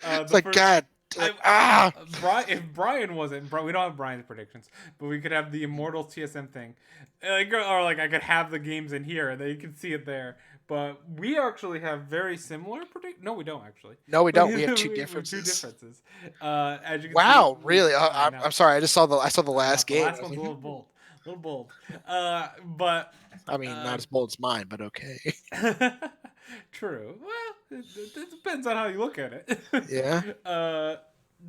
It's like God.
If Brian wasn't, we don't have Brian's predictions, but we could have the Immortals TSM thing, or like I could have the games in here, and then you can see it there. But we actually have very similar predictions. No, we don't actually.
No, we don't. We have two differences.
As you can
wow,
see,
really? I'm sorry. I saw the last game.
The last one's a little bold. But
I mean, not as bold as mine, but okay.
True. Well, it depends on how you look at it.
Yeah.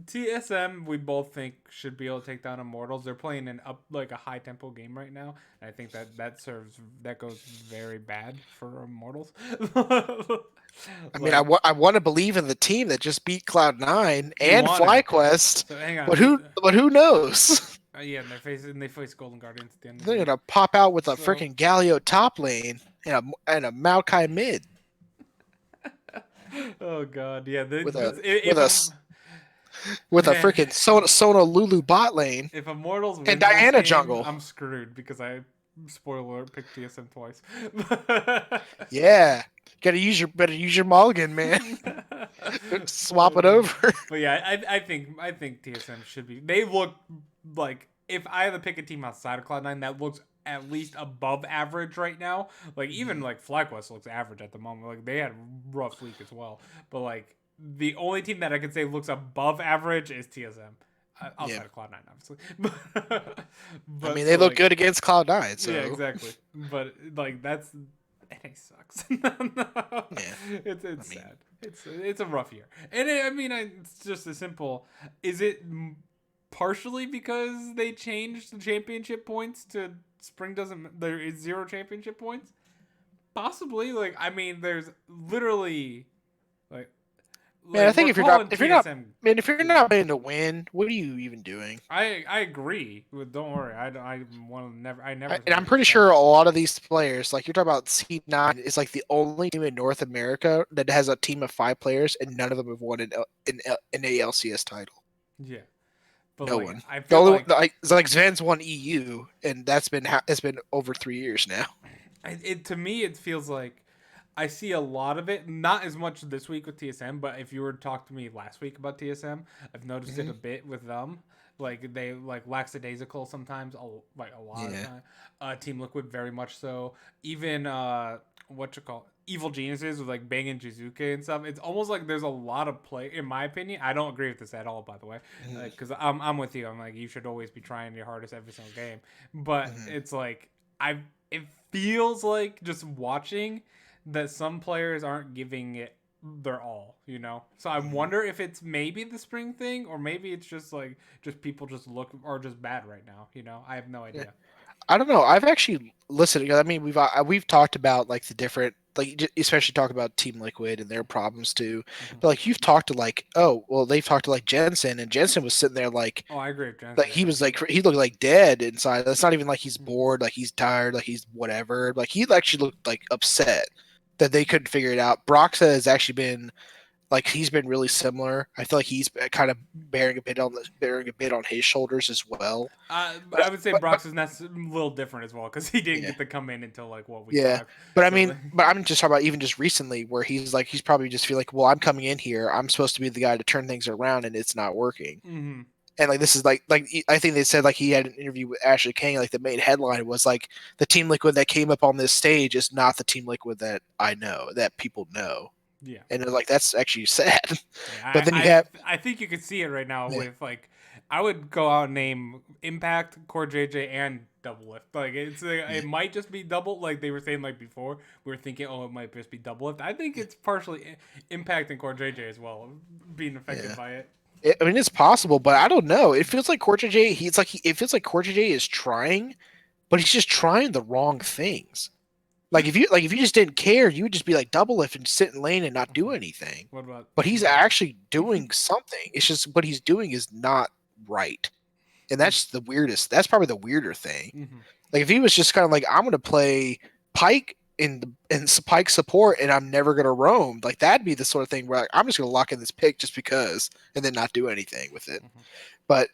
TSM, we both think should be able to take down Immortals. They're playing a high tempo game right now, and I think that goes very bad for Immortals.
I mean, I want to believe in the team that just beat Cloud9 and FlyQuest,
so hang on.
but who knows?
Yeah, and they face Golden Guardians at the end.
They're gonna pop out with a freaking Galio top lane and a Maokai mid.
Oh God, yeah.
With a freaking Sona Lulu bot lane.
If Immortals
and Diana jungle,
I'm screwed because I spoiler alert picked TSM twice.
Yeah, better use your mulligan, man. Swap it over.
But yeah, I think TSM should be. They look like if I had to pick a team outside of Cloud9 that looks at least above average right now. Like even like FlyQuest looks average at the moment. Like they had a rough week as well. But like the only team that I can say looks above average is TSM. Outside of Cloud9, obviously. But
I mean, they look good against Cloud9. So.
Yeah, exactly. But like that's NA sucks. It's sad. It's a rough year, and it's just as simple. Is it partially because they changed the championship points to spring there is 0 championship points? Possibly. Like I mean, there's literally like.
Man, I think if you're not playing to win, what are you even doing?
I agree. Don't worry. I never.
And I'm pretty sure a lot of these players, like you're talking about C9, is like the only team in North America that has a team of 5 players, and none of them have won an LCS title.
Yeah, but
no one. The only it's like Sven's won EU, and it's been over 3 years now.
To me, it feels like. I see a lot of it, not as much this week with TSM, but if you were to talk to me last week about TSM, I've noticed it a bit with them. Like they like lackadaisical sometimes, like a lot of
Yeah.
time. Team Liquid very much so. Even what you call evil geniuses with like Bang and Jizuke and stuff. It's almost like there's a lot of play. In my opinion, I don't agree with this at all. By the way,
Mhm.
because I'm with you. I'm like you should always be trying your hardest every single game. But
Mhm.
it's like I it feels like just watching that some players aren't giving it their all, you know. So I
Mhm.
wonder if it's maybe the spring thing, or maybe it's just like just people just look are just bad right now, you know. I have no
Yeah.
idea.
I don't know. I've actually listened. I mean, we've talked about like the different, like especially talk about Team Liquid and their problems too.
Mm-hmm.
But like you've talked to like, oh well, they've talked to like Jensen, and Jensen was sitting there
Oh, I agree with
like
Jensen.
he was like he looked like dead inside. That's not even like he's
Mm-hmm.
bored, like he's tired, like he's whatever. Like he actually looked like upset that they couldn't figure it out. Broxa has actually been like he's been really similar. I feel like he's kind of bearing a bit on his shoulders as well. But
I would say Brox is not a little different as well because he didn't
yeah,
get to come in until like what week
yeah.
5.
But I
So
mean,
like,
but I'm just talking about even just recently where he's like he's probably just feel like, well, I'm coming in here, I'm supposed to be the guy to turn things around, and it's not working.
mm-hmm.
And like this is like I think they said like he had an interview with Ashley King. Like the main headline was like the Team Liquid that came up on this stage is not the Team Liquid that I know that people know.
Yeah.
And they're like that's actually sad.
Yeah,
But then you have
I think you could see it right now
yeah,
with like I would go out and name Impact, Core JJ, and Double Lift. Like
yeah,
it might just be double. Like they were saying like before, we were thinking oh it might just be Double Lift. I think it's partially Impact and Core JJ as well being affected
yeah.
by it.
I mean it's possible, but I don't know. It feels like Core J. It feels like Core J is trying, but he's just trying the wrong things. Like if you just didn't care, you would just be like double lift and sit in lane and not do anything.
What about
But he's actually doing something. It's just what he's doing is not right. And that's the weirdest. That's probably the weirder thing.
Mhm.
Like if he was just kind of like, I'm gonna play Pike in Pike support and I'm never gonna roam, like that'd be the sort of thing where like, I'm just gonna lock in this pick just because and then not do anything with it.
Mhm.
But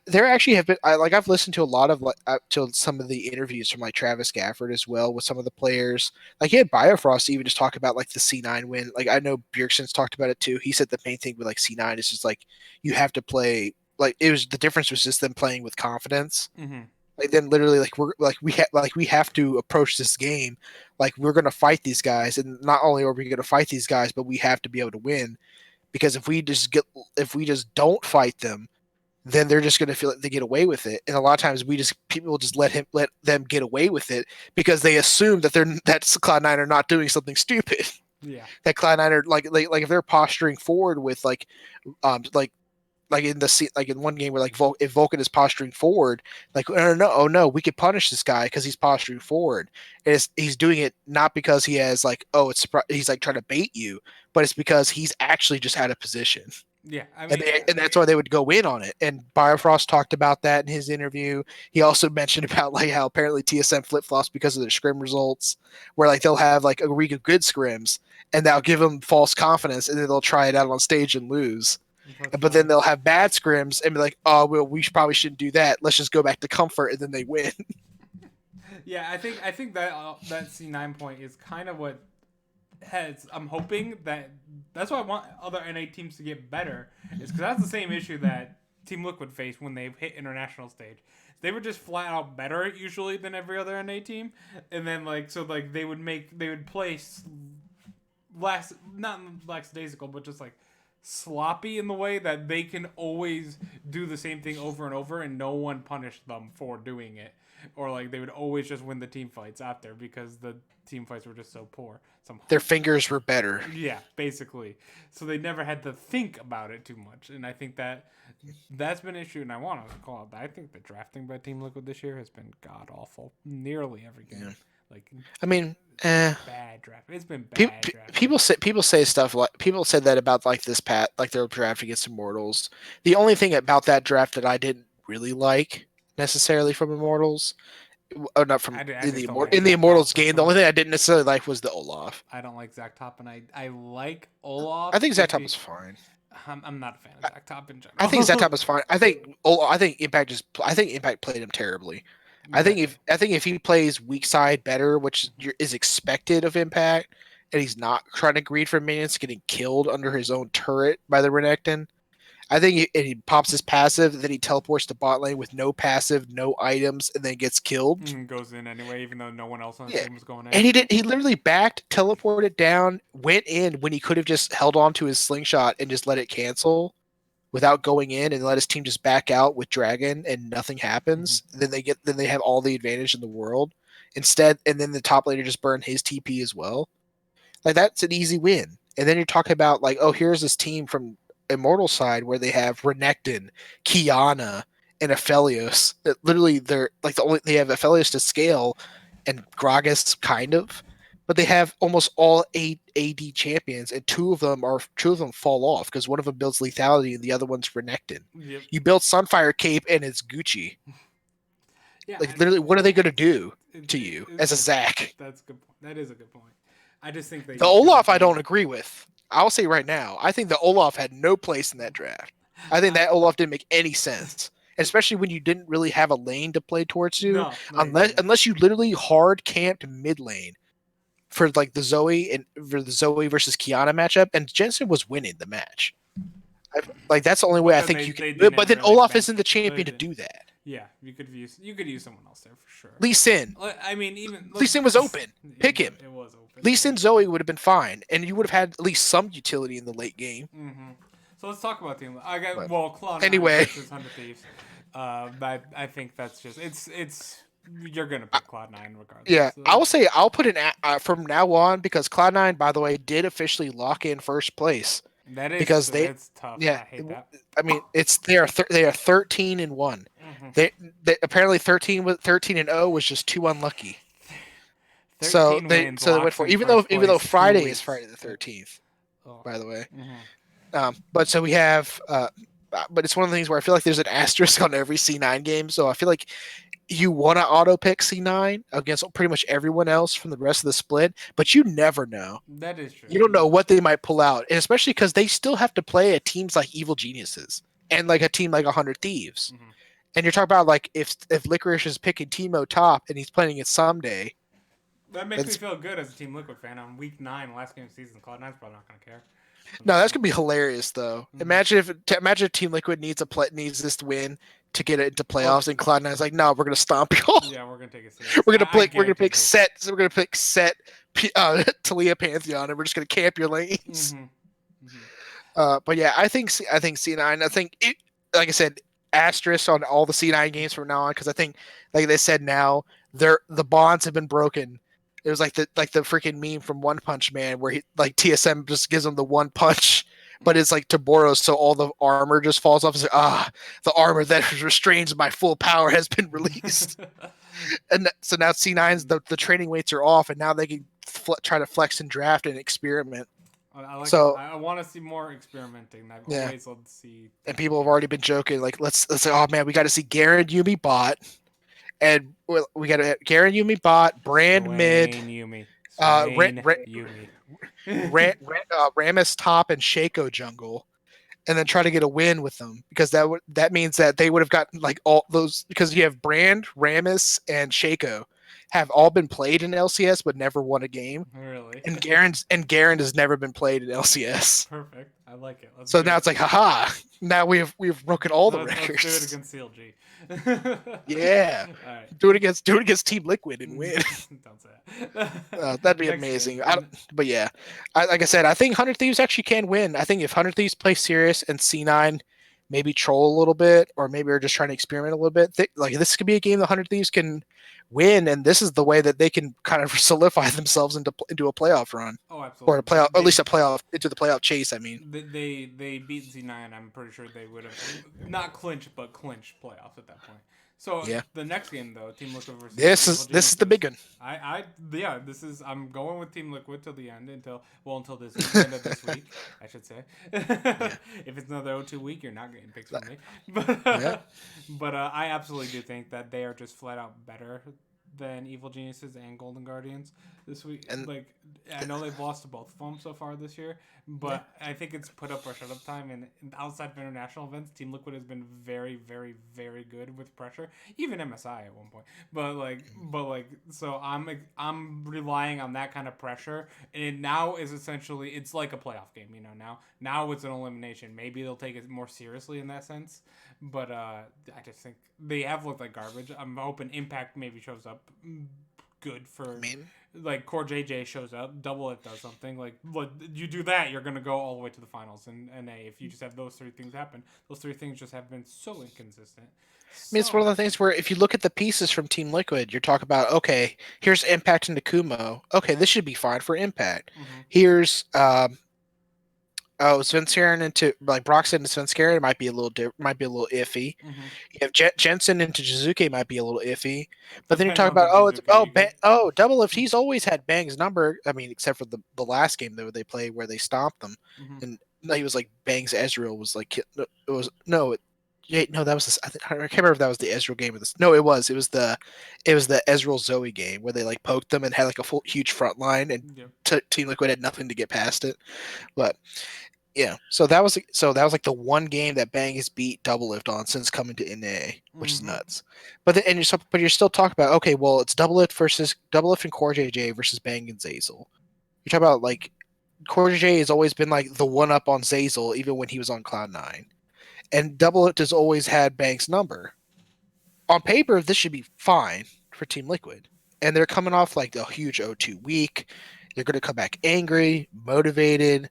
there actually have been I've listened to a lot of to some of the interviews from like Travis Gafford as well with some of the players. Like he had Biofrost even just talk about like the C9 win. Like I know Bjergsen's talked about it too. He said the main thing with like C9 is just like you have to play like it was the difference was just them playing with confidence.
Mhm.
Like then literally we have to approach this game like we're gonna fight these guys and not only are we gonna fight these guys but we have to be able to win because if we just don't fight them then they're just going to feel like they get away with it. And a lot of times people just let them get away with it because they assume that Cloud9 are not doing something stupid.
Yeah.
That Cloud9 are like if they're posturing forward with um like like in one game where if Vulcan is posturing forward, like oh no, we could punish this guy because he's posturing forward. And he's doing it not because he has like he's like trying to bait you, but it's because he's actually just out of position
Yeah. I
and
mean,
and that's why they would go in on it. And Biofrost talked about that in his interview. He also mentioned about like how apparently TSM flip flops because of their scrim results, where like they'll have like a week of good scrims and that'll give them false confidence, and then they'll try it out on stage and lose. But then
unfortunately.
they'll have bad scrims and be like, oh well, probably shouldn't do that. Let's just go back to comfort, and then they win.
Yeah, I think that that C9 point is kind of what has. I'm hoping that that's why I want other NA teams to get better. Is because that's the same issue that Team Liquid faced when they hit international stage. They were just flat out better usually than every other NA team, and then like so like they would place last not lackadaisical but just like sloppy in the way that they can always do the same thing over and over and no one punished them for doing it, or like they would always just win the team fights after because the team fights were just so poor somehow.
Their fingers were better.
Yeah, basically. So they never had to think about it too much, and I think that that's been an issue. And I want to call out that I think the drafting by Team Liquid this year has been god awful. Nearly every game,
Yeah.
like
I mean,
bad draft. It's been bad drafting.
people say stuff like people said that about like this like their draft against Immortals. The only thing about that draft that I didn't really like necessarily from Immortals, or not from
I just don't like
in the
Zach Top
Immortals game, the
personally.
only thing I didn't necessarily like was the Olaf.
I don't like Zach Top, and I like
I
Olaf
think
if
Zatop
he.
was fine.
I'm not a fan of Zach Top in
I think Zatop
general.
was fine. I think Impact played him terribly.
That
I think if he plays weak side better, which is expected of Impact, and he's not trying to greed for minions, getting killed under his own turret by the Renekton, I think he pops his passive, then he teleports to bot lane with no passive, no items, and then gets killed.
Goes in anyway, even though no one else on the
Yeah.
team was going in.
And he literally backed, teleported down, went in when he could have just held on to his slingshot and just let it cancel without going in and let his team just back out with Dragon and nothing happens. Then they have all the advantage in the world. Instead, and then the top laner just burned his TP as well. Like that's an easy win. And then you're talking about like, oh, here's this team from Immortal side where they have Renekton, Kiana, and Aphelios. That literally they're like they have Aphelios to scale and Gragas kind of, but they have almost all 8 AD champions, and two of them fall off because one of them builds lethality and the other one's Renekton.
Yep.
You build Sunfire Cape and it's Gucci.
Yeah.
Like literally, what are they gonna do to
it-
you
it's
as a
good.
Zac?
That's a good point. That is a good point. I just think
The Olaf I don't agree with. I'll say right now, I think the Olaf had no place in that draft. I think that Olaf didn't make any sense, especially when you didn't really have a lane to play towards you,
No, you didn't.
unless you literally hard camped mid lane for like the Zoe versus Kiana matchup, and Jensen was winning the match. Like that's the only way I think you can. But then
really
Olaf
bench-
isn't the champion to do that.
Yeah, you could use someone else there for sure.
Lee Sin.
I mean, even
Lee Sin was open. Pick him.
It was open.
Lee Sin Zoe would have been fine, and you would have had at least some utility in the late game.
Mm-hmm. So let's talk about team. I got
But
Cloud9
anyway.
versus 100 Thieves. I think that's just it's you're gonna pick Cloud9 regardless.
Yeah,
So.
I will say I'll put an from now on because Cloud9, by the way, did officially lock in first place.
That is
because
it's tough.
Yeah,
I hate that.
I mean they are 13-1.
Mm-hmm.
They apparently 13-0 was just too unlucky.
13
they
wins,
went for even though Friday is Friday the 13th.
Oh.
By the way,
Mm-hmm.
But so we have but it's one of the things where I feel like there's an asterisk on every C9 game. So I feel like you want to auto pick C9 against pretty much everyone else from the rest of the split, but you never know.
That is true.
You don't know what they might pull out, and especially because they still have to play at teams like Evil Geniuses and like a team like 100 Thieves.
Mm-hmm.
And you're talking about like if Licorice is picking Teemo top and he's playing it someday.
That makes me feel good as a Team Liquid fan. On week 9, last game of the season, Cloud9's probably not gonna care.
No, that's gonna be hilarious though. Mm-hmm. Imagine if Team Liquid needs this win to get it into playoffs, and Cloud9's like, no, we're gonna stomp y'all.
Yeah, we're gonna take it serious.
We're gonna pick set. So we're gonna pick set Talia Pantheon, and we're just gonna camp your lanes.
Mm-hmm. Mm-hmm.
But yeah, I think C9. I think it, like I said, asterisk on all the C9 games from now on because I think, like they said, now the bonds have been broken. It was like the freaking meme from One Punch Man where he like TSM just gives him the one punch, but it's like to Boros, so all the armor just falls off. It's like, the armor that restrains my full power has been released. And so now C9's the training weights are off, and now they can try to flex and draft and experiment.
I want to see more experimenting. I've always loved to see.
And people have already been joking, like let's say, oh man, we got to see Garen Yumi bot, and we got to Garen Yumi bot, Brand
Swain
mid,
Yumi,
Rammus top, and Shaco jungle, and then try to get a win with them because that means that they would have gotten like all those because you have Brand, Rammus, and Shaco have all been played in LCS but never won a game.
Really?
And Garen has never been played in LCS.
Perfect. I like it.
So now it's like, haha! Now we've broken all the records.
Let's do it against CLG.
Yeah.
All right.
Do it against Team Liquid and win.
Don't say that.
That'd be amazing. But yeah, like I said, I think 100 Thieves actually can win. I think if 100 Thieves play serious and C9 maybe troll a little bit, or maybe are just trying to experiment a little bit, like this could be a game the 100 Thieves can win, and this is the way that they can kind of solidify themselves into a playoff run.
Oh, absolutely.
Or at least a playoff into the playoff chase. I mean,
they beat Z9. I'm pretty sure they would have not clinched, but clinched playoffs at that point. So
yeah.
The next game though, Team Liquid versus
this is the big one.
I'm going with Team Liquid till the end until this end of this week, I should say. Yeah. If it's another 0-2 week, you're not getting picks from me. But I absolutely do think that they are just flat out better than Evil Geniuses and Golden Guardians this week.
And
Like, I know they've lost to both of them so far this year,
yeah,
but I think it's put up or shut up time. And outside of international events, Team Liquid has been very, very, very good with pressure. Even MSI at one point. So I'm relying on that kind of pressure, and it now is essentially it's like a playoff game. Now it's an elimination. Maybe they'll take it more seriously in that sense. But I just think they have looked like garbage. I'm hoping Impact maybe shows up good
I
for
mean,
like Core JJ shows up, Double It does something. Like you do that, you're gonna go all the way to the finals. And NA, if you just have those three things happen, those three things just have been so inconsistent.
it's one
So
of the things where if you look at the pieces from Team Liquid, you're talking about okay, here's Impact and Nakumo. Okay, this should be fine for Impact.
mm-hmm,
Here's Svenskeren into like Broxton and Svenskeren might be a little might be a little iffy.
mm-hmm.
You have Jensen into Jizuke might be a little iffy, but then you
Depends
talk
on the
about
Jizuke. You could
Double Lift. He's always had Bang's number. I mean, except for the last game though they played where they stomped them,
mm-hmm.
and he was like Bang's Ezreal was like it was no. Yeah, no, that was this. I can't remember if that was the Ezreal game or this. No, it was the Ezreal Zoe game where they like poked them and had like a full huge front line, and
Yeah.
Team Liquid had nothing to get past it. But yeah, so that was like the one game that Bang has beat Double Lift on since coming to NA, which is
Mm-hmm.
nuts. But you're still talking about okay, well it's Double Lift and Core JJ versus Bang and Zazel. You're talking about like Core JJ has always been like the one up on Zazel even when he was on Cloud9, and Double Lift has always had Bang's number. On paper, this should be fine for Team Liquid, and they're coming off like a huge O2 week. They're going to come back angry, motivated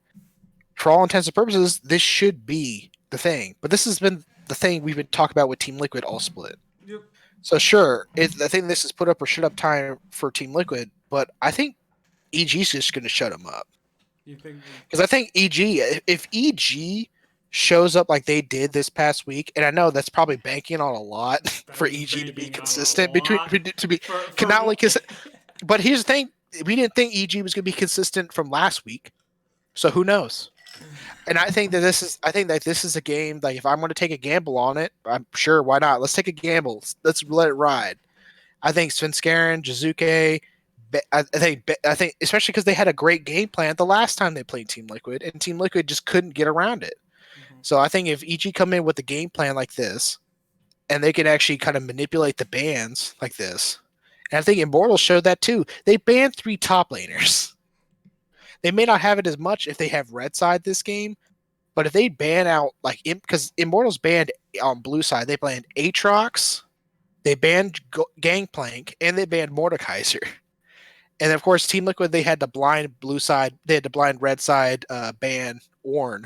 for all intents and purposes, this should be the thing. But this has been the thing we've been talking about with Team Liquid all split.
Yep.
So sure, I think this is put up or shut up time for Team Liquid, but I think EG's just going to shut them up.
You think?
Because I think if EG shows up like they did this past week, and I know that's probably banking on a lot
That
for
is
EG to be
banking on a
consistent
lot
to be
for
not only but here's the thing: we didn't think EG was going to be consistent from last week, so who knows? And I think that this is a game like if I'm going to take a gamble on it, I'm sure why not? Let's take a gamble. Let's let it ride. I think Svenskeren, Jizuke, I think especially because they had a great game plan the last time they played Team Liquid, and Team Liquid just couldn't get around it.
Mm-hmm.
So I think if EG come in with a game plan like this, and they can actually kind of manipulate the bans like this, and I think Immortals showed that too. They banned 3 top laners. They may not have it as much if they have red side this game, but if they ban out like because Immortals banned on blue side, they banned Aatrox, they banned Gangplank, and they banned Mordekaiser. And of course, Team Liquid they had the blind blue side, they had the blind red side ban Ornn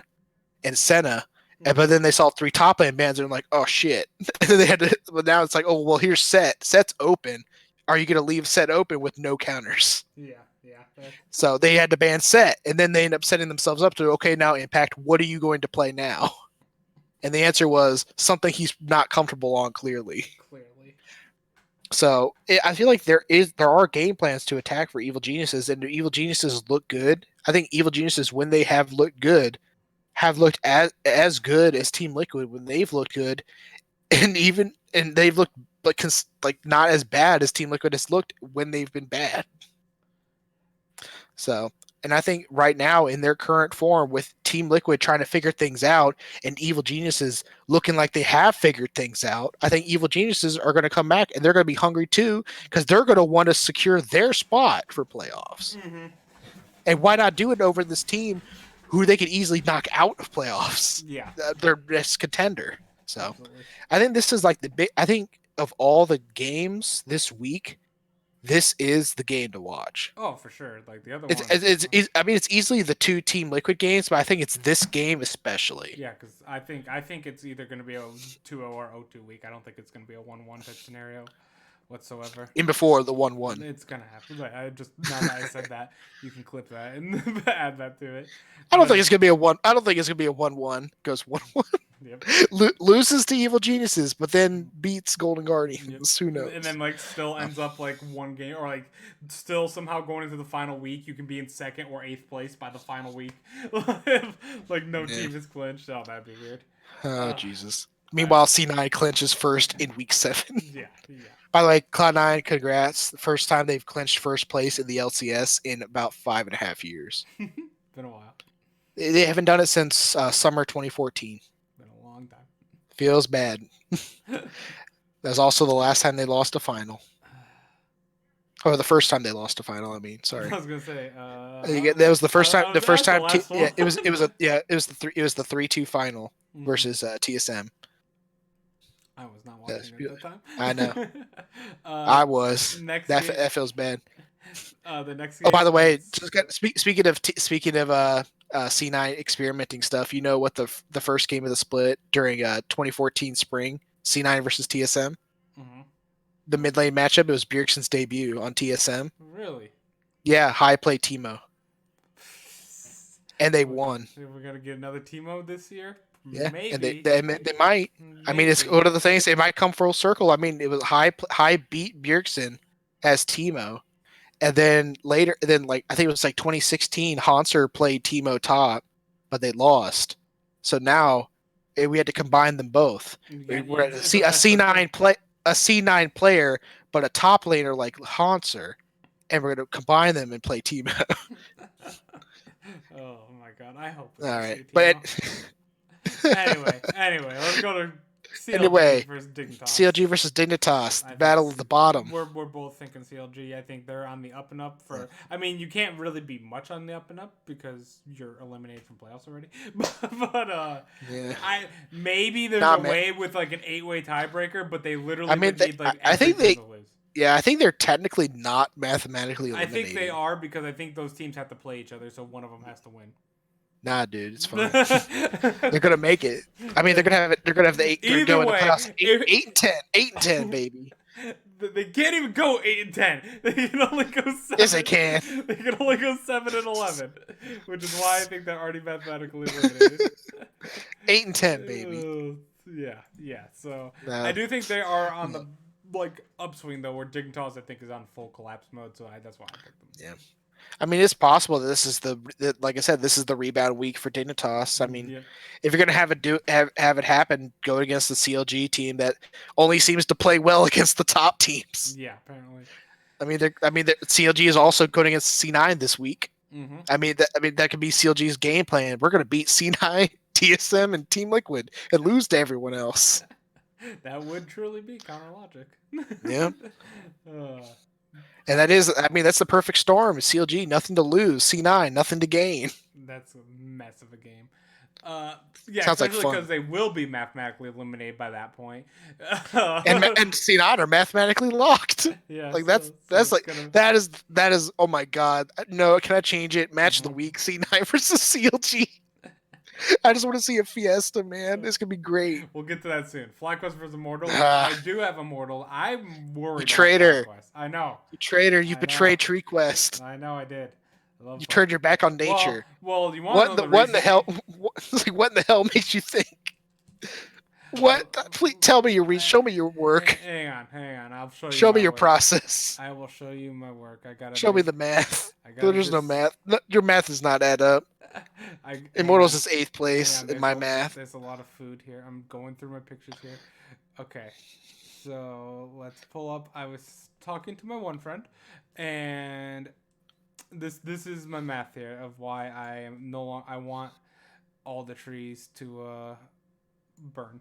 and Senna.
Mm-hmm.
But then they saw 3 top lane bans and they're like, oh shit. And then they had to, but now it's like, oh well, here's Set. Set's open. Are you gonna leave Set open with no counters?
Yeah.
So they had to ban Set, and then they end up setting themselves up to okay, now Impact, what are you going to play now? And the answer was something he's not comfortable on clearly. So I feel like there are game plans to attack for Evil Geniuses, and Evil Geniuses look good. I think Evil Geniuses, when they have looked good, have looked as good as Team Liquid when they've looked good, and they've looked like not as bad as Team Liquid has looked when they've been bad. So, and I think right now in their current form with Team Liquid trying to figure things out and Evil Geniuses looking like they have figured things out, I think Evil Geniuses are going to come back and they're going to be hungry too because they're going to want to secure their spot for playoffs.
Mm-hmm.
And why not do it over this team who they could easily knock out of playoffs?
Yeah.
Their best contender. So
Absolutely.
I think this is like I think of all the games this week, this is the game to watch.
Oh, for sure. Like the other
It's,
one.
I mean, it's easily the 2 Team Liquid games, but I think it's this game especially.
Yeah, because I think it's either going to be a 2-0 or 0-2 week. I don't think it's going to be a 1-1 type scenario whatsoever.
In before the 1-1.
It's going to happen. Like, I just now that I said that, you can clip that and add that to it.
I don't think it's gonna be a 1. I don't think it's gonna be a 1-1. Goes 1-1.
Yep.
Loses to Evil Geniuses, but then beats Golden Guardians. Yep. Who knows?
And then like still ends up like one game, or like still somehow going into the final week, you can be in 2nd or 8th place by the final week. Like no team is clinched. Oh, that'd be weird.
Oh Jesus. Meanwhile, C9 clinches first in week 7.
Yeah, yeah.
By the way, Cloud9, congrats. The first time they've clinched first place in the LCS in about 5.5 years.
Been a while.
They haven't done it since summer 2014.
Been a long time.
Feels bad. That's also the last time they lost a final. Or the first time they lost a final. I mean, sorry.
I was gonna say.
That was the first time. The
That's
first
the
time.
last one.
It was the 3-2 final versus TSM.
I was not watching at that time.
I know. I was.
Next
That feels bad.
The next.
Oh, by the way, speaking of C9 experimenting stuff, you know what the first game of the split during 2014 spring, C9 versus TSM?
Mm-hmm.
The mid lane matchup, it was Bjergsen's debut on TSM.
Really?
Yeah, high play Teemo. And they won.
We're gonna get another Teemo this year.
Yeah,
Maybe.
and they might. Maybe. I mean, it's one of the things. It might come full circle. I mean, it was high beat Bjergsen as Teemo, and then later, like I think it was like 2016, Hanser played Teemo top, but they lost. So now we had to combine them both. We're a C9 player, but a top laner like Hanser, and we're gonna combine them and play Teemo.
Oh my god! I hope.
All right, but.
Anyway, let's go to CLG versus Dignitas.
CLG versus Dignitas, battle of the bottom.
We're both thinking CLG. I think they're on the up and up for. I mean, you can't really be much on the up and up because you're eliminated from playoffs already. But
yeah.
Maybe there's a way with like an 8-way tiebreaker, but they literally need like
I think they.
To lose.
Yeah, I think they're technically not mathematically eliminated.
I think they are because I think those teams have to play each other, so one of them has to win.
Nah, dude, it's fine. They're gonna make it. I mean, they're gonna have it. They're gonna have the 8. Either go way, into 8 and 10. 8 and 10, baby.
They can't even go 8 and 10. They can only go 7.
Yes, they can.
They can only go 7 and 11, which is why I think they're already mathematically eliminated.
8 and 10, baby.
Yeah. So I do think they are on the upswing though, where Dignitas I think is on full collapse mode. So that's why I picked them.
Yeah. I mean, it's possible that this is like I said, this is the rebound week for Dignitas. I mean, if you're gonna have it happen, go against the CLG team that only seems to play well against the top teams.
Yeah, apparently.
I mean, the CLG is also going against C9 this week.
Mm-hmm.
I mean, that could be CLG's game plan. We're gonna beat C9, TSM, and Team Liquid and lose to everyone else.
That would truly be counter logic.
Yeah. And that's the perfect storm. CLG, nothing to lose. C9, nothing to gain.
That's a mess of a game.
Sounds like fun.
Because they will be mathematically eliminated by that point.
and C9 are mathematically locked.
Yeah,
like that is. Oh my god! No, can I change it? Match of the week: C9 versus CLG. I just want to see a fiesta, man. This could be great.
We'll get to that soon. FlyQuest versus Immortal. I do have Immortal. I'm worried.
You traitor.
I know.
You traitor. You betrayed TreeQuest.
I know. I did.
You turned your back on nature.
Well, you want
what in the hell? What in the hell makes you think? What? Please tell me your reach. Show me your work.
Hang on. I'll show you.
Show me your process.
I will show you my work. I gotta
show me the math. There's no math. Your math does not add up. Immortals is 8th place in my math.
There's a lot of food here. I'm going through my pictures here. Okay, so let's pull up. I was talking to my one friend, and this is my math here of why I am no longer. I want all the trees to burn.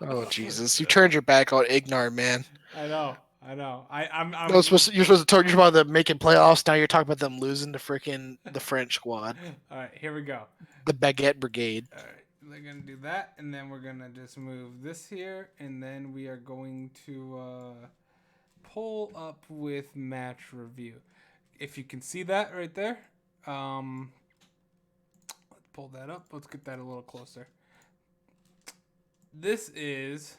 Oh Jesus! You turned your back on Ignar, man.
I know. I'm
you're supposed to talk about them making playoffs. Now you're talking about them losing to freaking the French squad.
All right, here we go.
The Baguette Brigade.
All right, we're gonna do that, and then we're gonna just move this here, and then we are going to pull up with match review. If you can see that right there, let's pull that up. Let's get that a little closer. This is.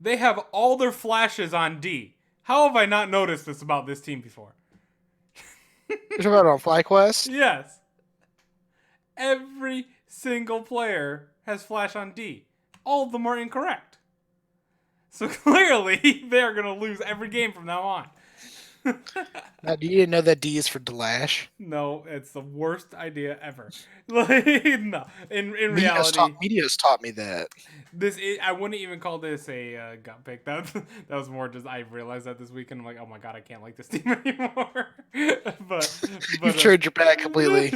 They have all their flashes on D. How have I not noticed this about this team before?
You're talking about on FlyQuest?
Yes. Every single player has flash on D. All of them are incorrect. So clearly, they're going to lose every game from now on.
Now, do you didn't know that D is for Delash?
No, it's the worst idea ever. Like, no, in reality,
Media's taught me that.
I wouldn't even call this a gut pick. That was more just I realized that this weekend. I'm like, oh my god, I can't like this team anymore. but
You've
but
turned your back completely.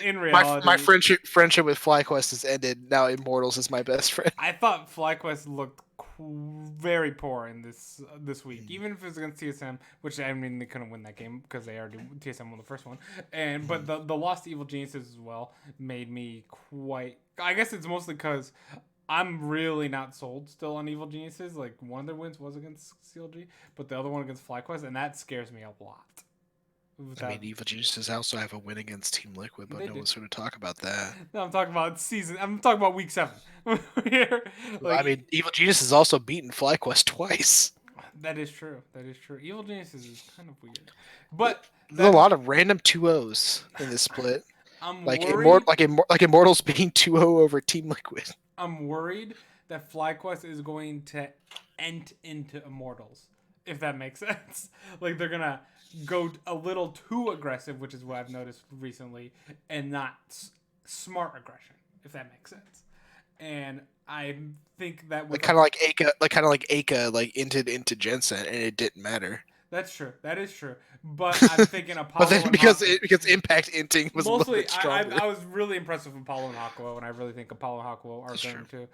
in
My
reality,
friendship with FlyQuest has ended. Now Immortals is my best friend.
I thought FlyQuest looked very poor in this week, even if it was against TSM, which I mean they couldn't win that game because they already TSM won the first one, and but the loss to Evil Geniuses as well made me quite. I guess it's mostly because I'm really not sold still on Evil Geniuses. Like one of their wins was against CLG, but the other one against FlyQuest, and that scares me a lot.
I mean,
That
Evil Geniuses also have a win against Team Liquid, but
they
no
do.
one's going to talk about that.
No, I'm talking about season. I'm talking about week 7. Here,
I
like
mean, Evil Genius has also beaten FlyQuest twice.
that is true. That is true. Evil Geniuses is kind of weird, but
There's a
that
lot of random 2-0s in this split.
I'm
Like
worried.
Immortals being 2-0 over Team Liquid.
I'm worried that FlyQuest is going to ent into Immortals, if that makes sense. Like they're gonna go a little too aggressive, which is what I've noticed recently, and not smart aggression, if that makes sense. And I think that
Like
with
kind of like Aka, like into Jensen, and it didn't matter.
that's true. That is true. But I'm thinking
But
Apollo
then
and Haku.
because Impact Inting was a little
Mostly,
bit stronger.
I was really impressed with Apollo and Hakuo, and I really think Apollo and Hakuo are
That's
going
true.
to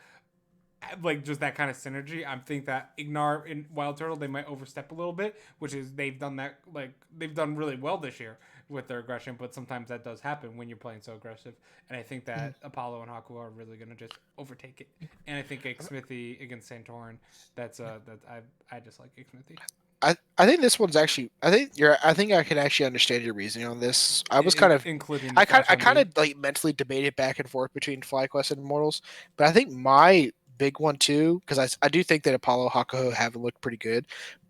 like just that kind of synergy. I think that Ignar and Wild Turtle they might overstep a little bit, which is they've done that like they've done really well this year with their aggression, but sometimes that does happen when you're playing so aggressive. And I think that Apollo and Haku are really gonna just overtake it. And I think Smithy against Santorin, that I just like Smithy.
I think this one's actually I think I can actually understand your reasoning on this. I was kind of
Including the
I
Flash
kind
MD.
of like mentally debated back and forth between FlyQuest and Immortals, but I think my big one too, because I do think that Apollo Hakuho have looked pretty good.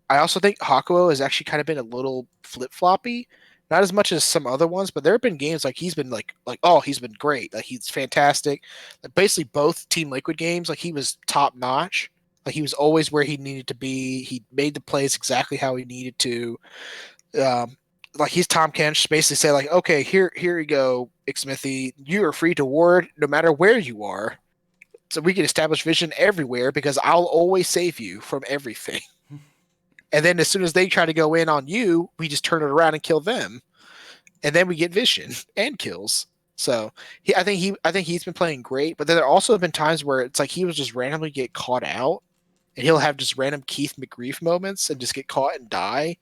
I also think Hakuho has actually kind of been a little flip floppy, not as much as some other ones, but there have been games like he's been like oh he's been great, like he's fantastic. Like basically both Team Liquid games, like he was top notch. Like he was always where he needed to be. He made the plays exactly how he needed to. Um, like he's Tom Kench, basically say like, okay, here you go, Smithy. You are free to ward no matter where you are. So we can establish vision everywhere because I'll always save you from everything. And then as soon as they try to go in on you, we just turn it around and kill them. And then we get vision and kills. So I think he's been playing great, but then there also have been times where it's like he was just randomly get caught out and he'll have just random Keith McGrief moments and just get caught and die,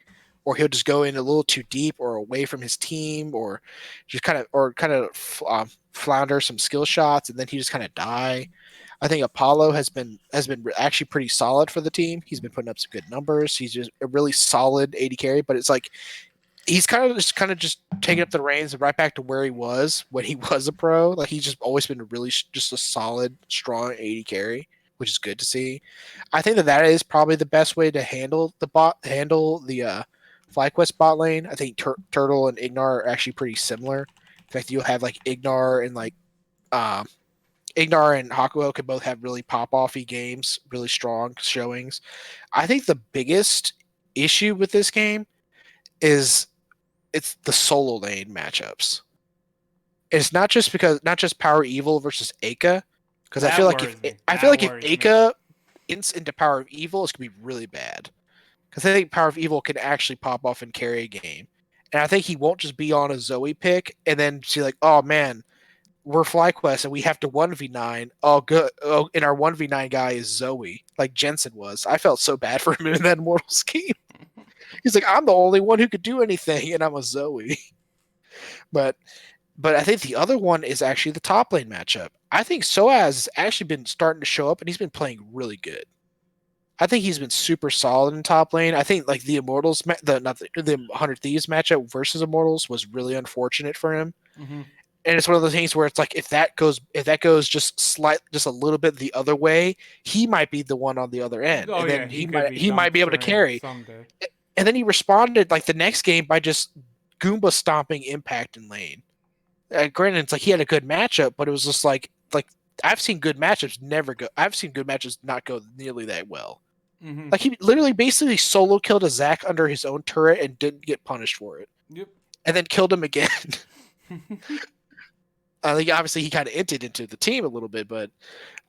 or he'll just go in a little too deep or away from his team, or just kind of flounder some skill shots, and then he just kind of die. I think Apollo has been actually pretty solid for the team. He's been putting up some good numbers. He's just a really solid AD carry, but it's like he's kind of just taking up the reins and right back to where he was when he was a pro. Like he's just always been really just a solid, strong AD carry, which is good to see. I think that is probably the best way to handle the FlyQuest bot lane. I think Turtle and Ignar are actually pretty similar. In fact, you'll have like um, Ignar and Hakuo could both have really pop offy games, really strong showings. I think the biggest issue with this game is it's the solo lane matchups. It's not just Power Evil versus Aka, because
That worries me.
I feel
That
like if
worries me.
Aka ints into Power of Evil, it's gonna be really bad. Because I think Power of Evil can actually pop off and carry a game, and I think he won't just be on a Zoe pick and then see like, oh man, we're FlyQuest and we have to 1v9. Oh good, oh, and our 1v9 guy is Zoe, like Jensen was. I felt so bad for him in that Immortals game. He's like, I'm the only one who could do anything, and I'm a Zoe. But I think the other one is actually the top lane matchup. I think Soaz has actually been starting to show up, and he's been playing really good. I think he's been super solid in top lane. I think like the Immortals, the 100 Thieves matchup versus Immortals was really unfortunate for him.
Mm-hmm.
And it's one of those things where it's like if that goes just a little bit the other way, he might be the one on the other end,
Oh
and
yeah,
then
he could be
he might be able to
dumpstering
carry.
someday.
And then he responded like the next game by just Goomba stomping Impact in lane. Granted, it's like he had a good matchup, but it was just like I've seen good matchups not go nearly that well.
Mm-hmm.
Like he literally basically solo killed a Zac under his own turret and didn't get punished for it,
Yep.
and then killed him again. I think obviously he kind of entered into the team a little bit, but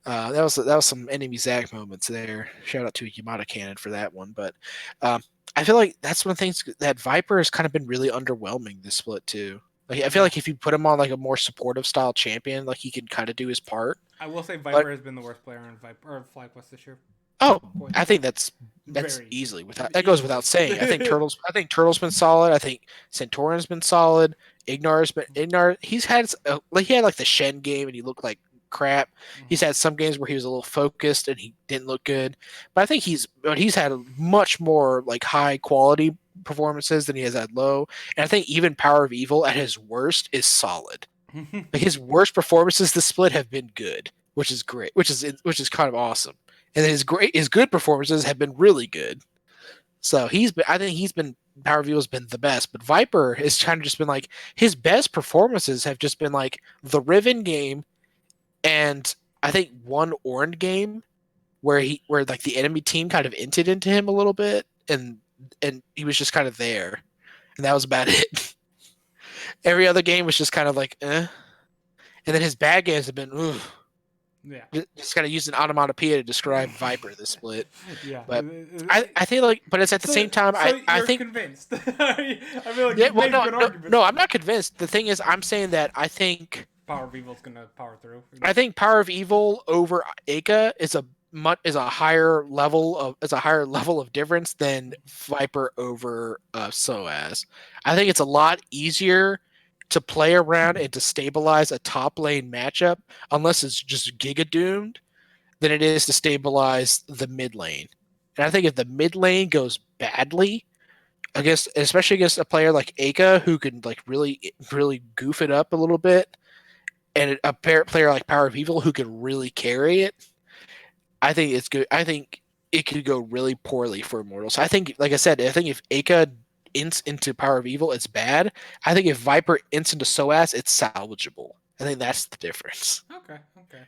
that was some enemy Zac moments there. Shout out to Yamada Cannon for that one. But I feel like that's one of the things that Viper has kind of been really underwhelming this split too. Like I feel
Yeah.
like if you put him on like a more supportive style champion, like he can kind of do his part.
I will say
But
Viper has been the worst player on Viper or FlyQuest this year.
oh,
Quite
I think that's
very
easily
easily.
without that goes
Easily.
without saying. I think Turtle's been solid. I think Santorin's been solid. Ignar. He had like the Shen game and he looked like crap. He's had some games where he was a little focused and he didn't look good. But I think he's had much more like high quality performances than he has had low. And I think even Power of Evil at his worst is solid. Like his worst performances this split have been good, which is great, which is kind of awesome. And his good performances have been really good. So I think he's been Power View's been the best, but Viper has kind of just been like his best performances have just been like the Riven game and I think one Ornn game where like the enemy team kind of inted into him a little bit and he was just kind of there. And that was about it. Every other game was just kind of like and then his bad games have been
Yeah.
just kind of using onomatopoeia to describe Viper this split.
Yeah.
But I think like, but it's at the same time, I
you're
think,
convinced. I feel like
yeah,
you've
well,
made
no,
good
no,
arguments.
no, I'm not convinced. The thing is, I'm saying that
Power of Evil's gonna power through.
I think Power of Evil over Aka is a higher level of difference than Viper over SOAS. I think it's a lot easier to play around and to stabilize a top lane matchup unless it's just giga doomed than it is to stabilize the mid lane. And I think if the mid lane goes badly, especially against a player like Aka who can like really goof it up a little bit, and a player like Power of Evil who can really carry it, I think it's good. I think it could go really poorly for Immortals. I think, like I said, I think if Aka ints into Power of Evil, it's bad. I think if Viper ints into SOAS, it's salvageable. I think that's the difference.
Okay. Okay.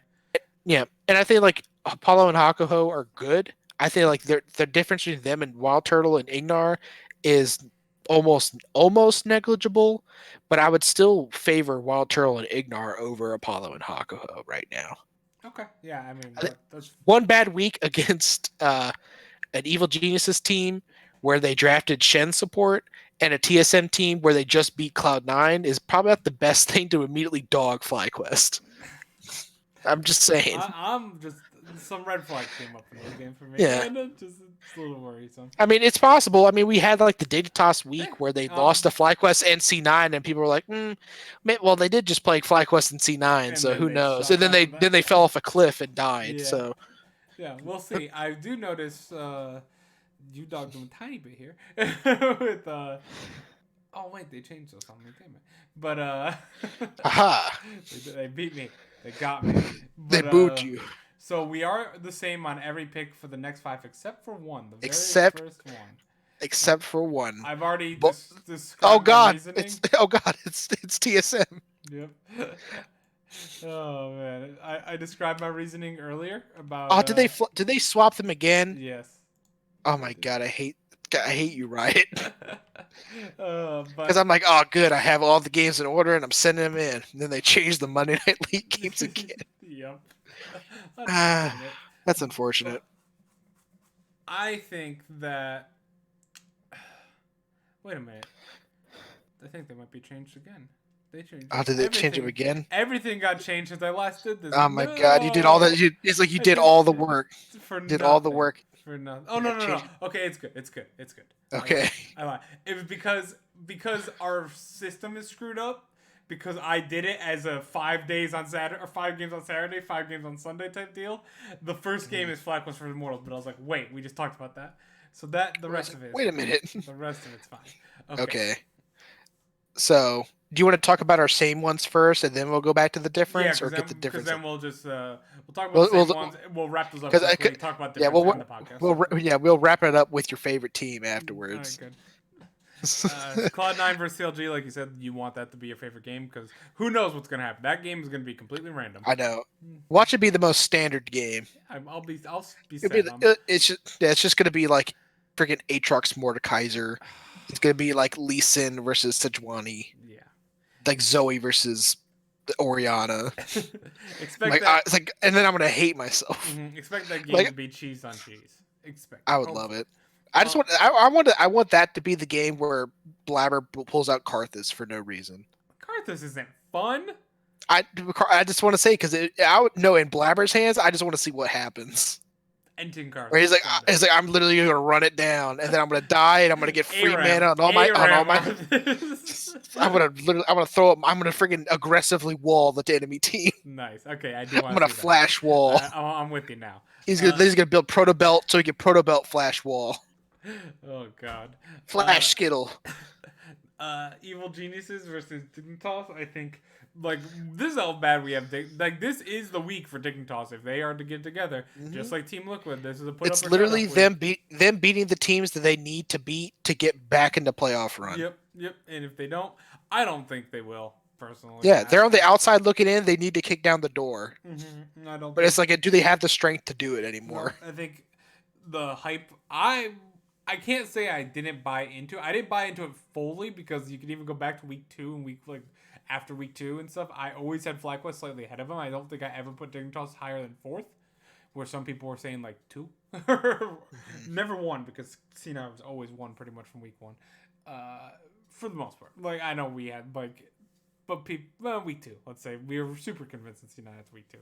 Yeah, and I think like Apollo and Hakuho are good. I think like the difference between them and Wild Turtle and Ignar is almost negligible, but I would still favor Wild Turtle and Ignar over Apollo and Hakuho right now.
Okay. Yeah. I mean, that's
One bad week against an Evil Geniuses team where they drafted Shen support and a TSM team where they just beat Cloud9 is probably not the best thing to immediately dog FlyQuest. I'm just saying.
I'm just some red flags came up in this game for me,
Yeah.
and it's a little worrisome.
I mean, it's possible. I mean, we had like the Dignitas week
Yeah.
where they lost to FlyQuest and C9, and people were like, well, they did just play FlyQuest and C9,
And
so
then
who
they
knows? And
sucked after that.
then they fell off a cliff and died.
Yeah.
So
Yeah, we'll see. I do notice you dogged them a tiny bit here with oh wait, they changed those on me, damn it. But
aha,
they beat me. They got me.
they
But,
booed you.
So we are the same on every pick for the next 5 except for one, the very
Except-
first one.
Except for one.
I've already
Bo-
described
Oh
my
God!
reasoning.
It's TSM.
Yep. Oh man, I described my reasoning earlier about.
Oh, did they swap them again?
Yes.
Oh my God! I hate you, Riot.
But
Because I'm like, oh, good. I have all the games in order, and I'm sending them in. And then they change the Monday Night League games again.
Yep.
That's unfortunate.
I think that. Wait a minute. I think they might be changed again. They changed.
Oh, did they change them again?
Everything got changed since I last did this.
Oh my God! You did all that. It's like you did all the work.
For
Did
nothing.
all the work.
For nothing. Oh no. Okay, it's good. It's good.
Okay.
I lied. It was because our system is screwed up. Because I did it as a 5 days on Saturday or 5 games on Saturday, 5 games on Sunday type deal. The first game is FlyQuest vs Immortals, but I was like, wait, we just talked about that. So the rest of it.
Wait a minute.
The rest of it's fine.
Okay. So, do you want to talk about our same ones first, and then we'll go back to the difference, or get the difference?
Because then we'll just we'll talk about the same ones. We'll wrap those up. Quickly, talk about difference on the podcast.
We'll wrap it up with your favorite team afterwards.
All right, good. Cloud9 versus CLG, like you said, you want that to be your favorite game because who knows what's gonna happen. That game is gonna be completely random.
I know. Watch it be the most standard game.
I'll be
It'll be
sad.
it's just gonna be like freaking Aatrox Mordekaiser. It's gonna be like Lee Sin versus Sejuani,
Yeah.
like Zoe versus Oriana.
expect that.
It's like, and then I'm gonna hate myself.
Expect that game to
Like
be cheese on cheese. Expect.
I
It,
would love
hopefully.
it. I just want I want that to be the game where Blabber pulls out Karthus for no reason.
Karthus isn't fun.
I just want to say because I would no in Blabber's hands. I just want to see what happens.
Ending Karthus.
Where he's like I'm literally gonna run it down and then I'm gonna die and I'm gonna get free mana on all my I'm gonna throw up. I'm gonna freaking aggressively wall the enemy team.
Nice. Okay, I do.
I'm gonna flash wall.
I'm with you now.
He's gonna build proto belt so he can proto belt flash wall.
Oh God.
Flash Skittle.
Evil Geniuses versus Dignitas. I think like this is how bad we have. Like this is the week for Dignitas if they are to get together, just like Team Liquid. This is a put
It's
up or
literally
shut up
them beating the teams that they need to beat to get back into playoff run.
Yep. And if they don't, I don't think they will. Personally,
Yeah, they're on the outside looking in. They need to kick down the door.
I don't.
But it's like, do they have the strength to do it anymore?
No, I think the hype. I can't say I didn't buy into it. I didn't buy into it fully because you can even go back to week 2 and after week 2 and stuff. I always had FlyQuest slightly ahead of them. I don't think I ever put Dignitas higher than 4th, where some people were saying like 2. Never 1 because C9 was always 1 pretty much from week 1. For the most part. Like I know we had like but week 2, let's say. We were super convinced in C9 it's week 2.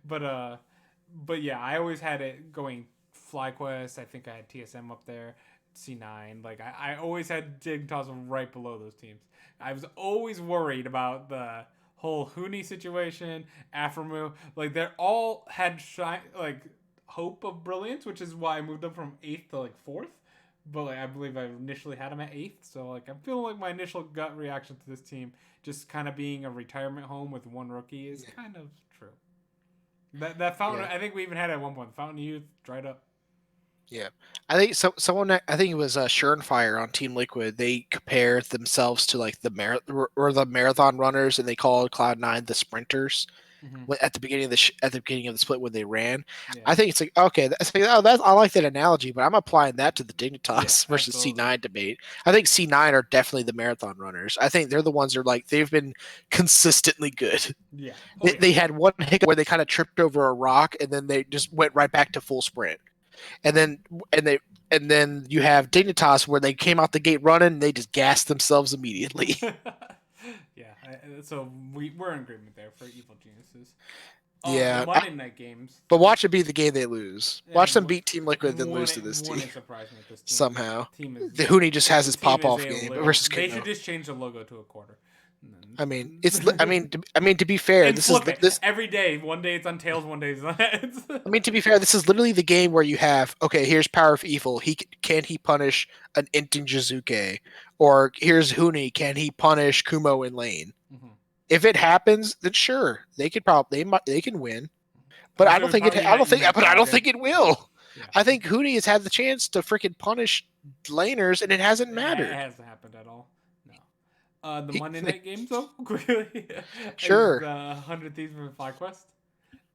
But yeah, I always had it going FlyQuest. I think I had TSM up there, C9. Like I always had Dignitas right below those teams. I was always worried about the whole Huni situation, Aframu. Like they're all had hope of brilliance, which is why I moved them from 8th to like 4th. But like I believe I initially had them at 8th, so like I'm feeling like my initial gut reaction to this team, just kind of being a retirement home with one rookie, is kind of true. That fountain, I think we even had it at one point. The Fountain of Youth dried up.
Yeah, I think someone. I think it was Surenfire on Team Liquid. They compared themselves to like the marathon runners, and they called Cloud9 the sprinters. At the beginning of the split when they ran. Yeah. I think it's like okay, I like that analogy, but I'm applying that to the Dignitas versus C9 debate. I think C9 are definitely the marathon runners. I think they're the ones that are like they've been consistently good.
Yeah.
They had one hiccup where they kind of tripped over a rock and then they just went right back to full sprint. And then you have Dignitas where they came out the gate running and they just gassed themselves immediately.
So we're in agreement there for Evil Geniuses.
Yeah,
the Monday night games.
But watch it be the game they lose. Watch them beat Team Liquid, then lose to this team.
Wouldn't surprise me if this team
somehow.
The
Huni just has his pop-off game versus
They should just change the logo to a quarter.
I mean, to be fair, this
every day. One day it's on tails, one day it's on heads.
I mean, to be fair, this is literally the game where you have here's Power of Evil. Can he punish an Inting Jizuke? Or here's Huni. Can he punish Kumo in lane? If it happens, then sure, they could they can win. But I don't think it will. Yeah. I think Huni has had the chance to freaking punish laners, and it hasn't mattered.
It hasn't happened at all. The Monday night games, though, quickly.
Sure.
100 Thieves from FlyQuest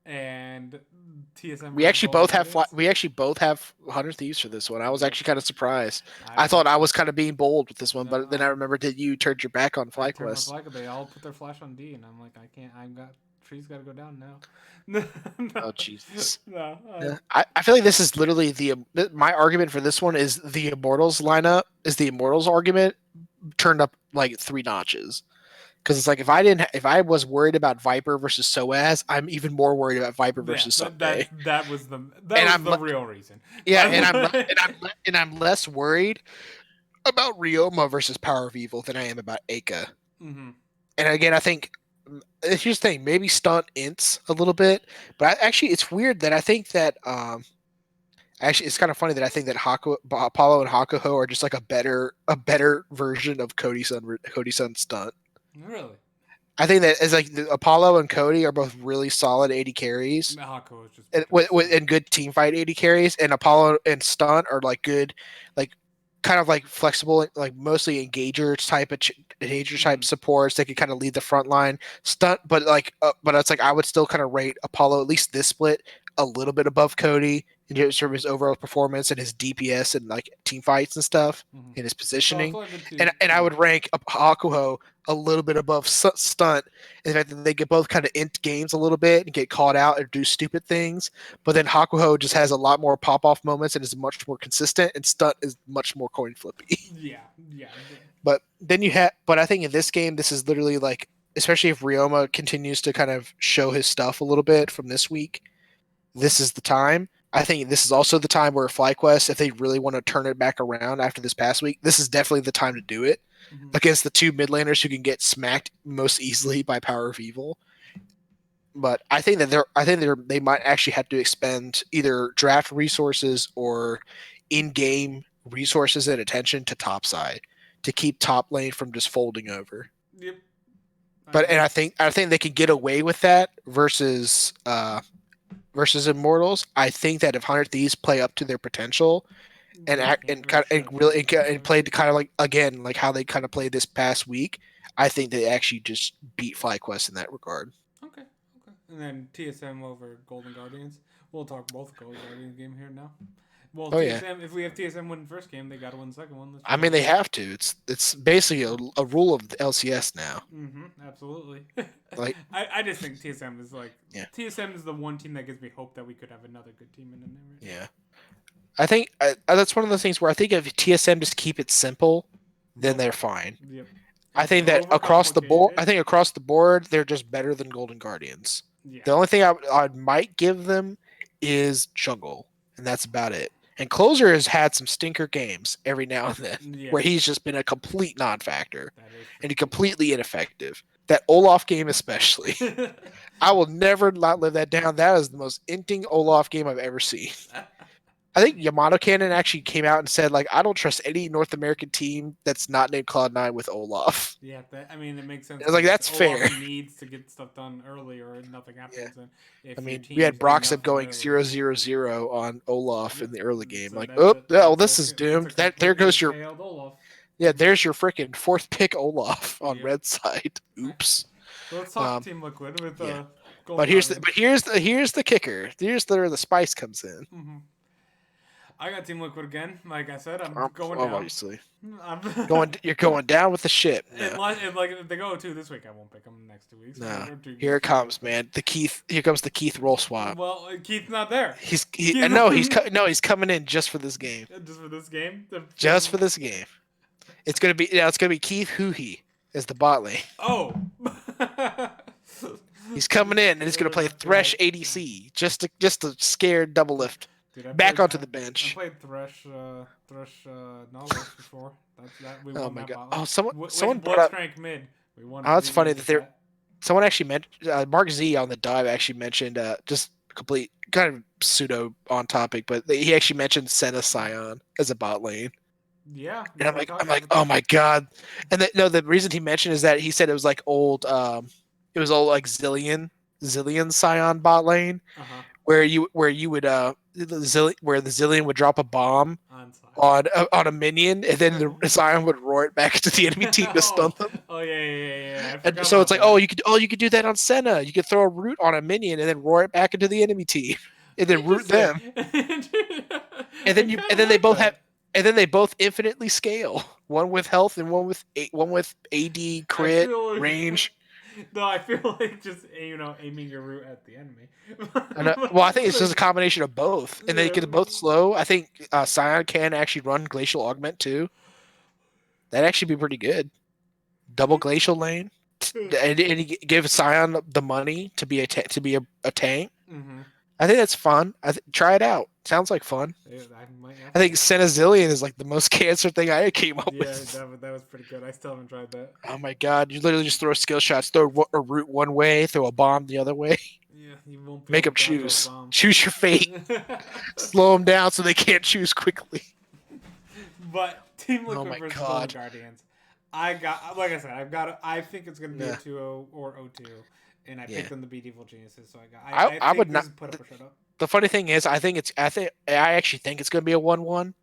and TSM.
We actually both have 100 Thieves for this one. I was actually kind of surprised. I thought I was kind of being bold with this one, but then I remembered that you turned your back on FlyQuest.
They all put their flash on D, and I'm like, I can't. Tree's got to go down now. No.
Oh Jesus! No, I feel like this is literally my argument for this one is the Immortals lineup is the Immortals argument turned up like 3 notches. Because it's like if I was worried about Viper versus Soaz, I'm even more worried about Viper versus Sunday.
That was the real reason.
Yeah, and I'm less worried about Ryoma versus Power of Evil than I am about Aka.
Mm-hmm.
And again, I think here's the thing: maybe stunt ints a little bit, but actually, it's weird that I think that actually, it's kind of funny that I think that Apollo and Hakuho are just like a better version of Cody-san stunt.
Really?
I think that as like Apollo and Cody are both really solid AD carries,
Hakuho is just
and good team fight AD carries, and Apollo and Stunt are like good, like kind of like flexible, like mostly engager type
Mhm.
supports. They could kind of lead the front line stunt, but it's like I would still kind of rate Apollo at least this split a little bit above Cody in terms of his overall performance and his DPS and like team fights and stuff
Mhm.
and his
So
positioning.
I did
And I
too.
would rank Hakuho a little bit above Stunt in the fact that they get both kind of int games a little bit and get caught out or do stupid things. But then Hakuho just has a lot more pop off moments and is much more consistent, and Stunt is much more coin flippy.
Yeah, yeah.
But I think in this game, this is literally like, especially if Ryoma continues to kind of show his stuff a little bit from this week, this is the time. I think this is also the time where FlyQuest, if they really want to turn it back around after this past week, this is definitely the time to do it
Mhm.
against the two mid laners who can get smacked most easily by Power of Evil. But they might actually have to expend either draft resources or in-game resources and attention to top side to keep top lane from just folding over.
Yep. I
But and
agree.
I think they can get away with that versus Immortals. I think that if 100 Thieves play up to their potential and
They
act
can't
and
really
kind of and
show
really
anything against
and
us.
played kind of like again like how they kind of played this past week, I think they actually just beat FlyQuest in that regard.
Okay, okay. And then TSM over Golden Guardians. We'll talk both Golden Guardians game here now. Well,
Oh yeah.
TSM. If we have TSM win the first game, they got to win the second one. Let's
I
just go
mean, they
over that.
have to. It's basically a rule of the LCS now.
Absolutely.
Like,
I just think TSM is like
yeah,
TSM is the one team that gives me hope that we could have another good team in there right now.
yeah. I think that's one of the things where I think if TSM just keep it simple, then
They'll
they're
win.
fine.
Yep.
I
If they
think that
overcomplicate it,
across the board, they're just better than Golden Guardians.
yeah,
The only thing I might give them is jungle, and that's about it. And Closer has had some stinker games every now and then
yeah,
where he's just been a complete non-factor
that is
and he
true.
completely ineffective. That Olaf game especially. I will never not live that down. That is the most inting Olaf game I've ever seen. I think Yamato Cannon actually came out and said, like, I don't trust any North American team that's not named Cloud9 with Olaf.
Yeah, I mean, it makes sense
I was like,
because
that's
Olaf
fair.
needs to get stuff done early, or nothing
Yeah.
happens. And
I
if your
mean, we had
teams do
Broxham
nothing
going
early,
0-0-0 on Olaf
yep.
in the early game.
So
Like, oh, well, this is
that's a
doomed. There
completely
goes your
failed Olaf.
yeah. There's your freaking fourth pick Olaf on
Yep.
red side.
Right.
Oops.
So let's talk
Um,
Team Liquid with
yeah.
Golden Guardians.
Here's the kicker. Here's where the spice comes in.
Mm-hmm. I got Team Liquid again. Like I said, I'm going down.
Obviously,
I'm
you're going down with the ship. No,
if they go 2 this week, I won't pick them next 2 weeks.
no.
Or 2
Here it
games.
comes, man. Here comes the Keith roll swap.
Well, Keith's not there.
I know he's coming in just for this game.
Just for this game.
Just for this game. It's gonna be Keith Huhi as the bot lane.
Oh.
He's coming in and he's gonna play Thresh ADC just to scare double lift
Dude,
back onto the
I
bench.
played Thresh Nautilus before. We
Oh
won
my
that
god!
bottle.
Oh, someone
With
brought up.
Blitzcrank mid. We won.
Oh, that's
We
funny
did
that someone actually mentioned Mark Z on the dive actually mentioned just complete kind of pseudo on topic, but he actually mentioned Senna Scion as a bot lane.
Yeah,
And
we talked
I'm like,
about
oh
that.
my god! And no, the reason he mentioned is that he said it was like old, it was old like Zillion Scion bot lane
Uh-huh.
where you would where the Zillion would drop a bomb
On side.
on a minion and then the Scion would roar it back to the enemy team to stun them.
Oh yeah. I
And
forgot
so
about
it's like,
that.
you could do that on Senna. You could throw a root on a minion and then roar it back into the enemy team, and then root
Interesting.
them. And then they both have and then they both infinitely scale. One with health and one with AD crit range.
No, I feel like just aiming your root at the enemy.
Well, I think it's just a combination of both, and they
Yeah.
get both slow. I think Scion can actually run Glacial Augment too. That'd actually be pretty good. Double Glacial lane, and he give Scion the money to be a tank.
Mm-hmm.
I think that's fun. Try it out. Sounds like fun.
Yeah,
I think Senazillion is like the most cancer thing I came up with.
that was pretty good. I still haven't tried that.
Oh my god! You literally just throw skill shots, throw a root one way, throw a bomb the other way.
Yeah, you won't be
Make
able
them
to dodge those
choose.
bombs.
Choose your fate. Slow them down so they can't choose quickly.
But Team Liquid
my
versus
God.
Golden Guardians. I think it's gonna be
Yeah.
a 2-0 or 0-2. And I
Yeah.
picked them to beat Evil Geniuses, so I
I
think
would
this
not.
is put up or shut up.
The funny thing is, I actually think it's going to be a 1-1.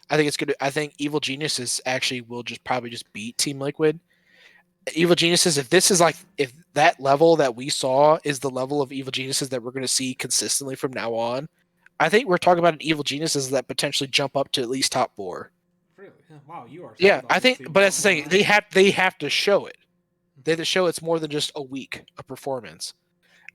I think it's good. I think Evil Geniuses actually will just probably just beat Team Liquid. Evil Geniuses, if this is like if that level that we saw is the level of Evil Geniuses that we're going to see consistently from now on, I think we're talking about an Evil Geniuses that potentially jump up to at least top four.
Really? Wow, you are
Yeah,
sold on
I
this
think,
team a
but
lot
that's the
more than
thing.
I am.
They have to show it. They have to show it's more than just a week of performance.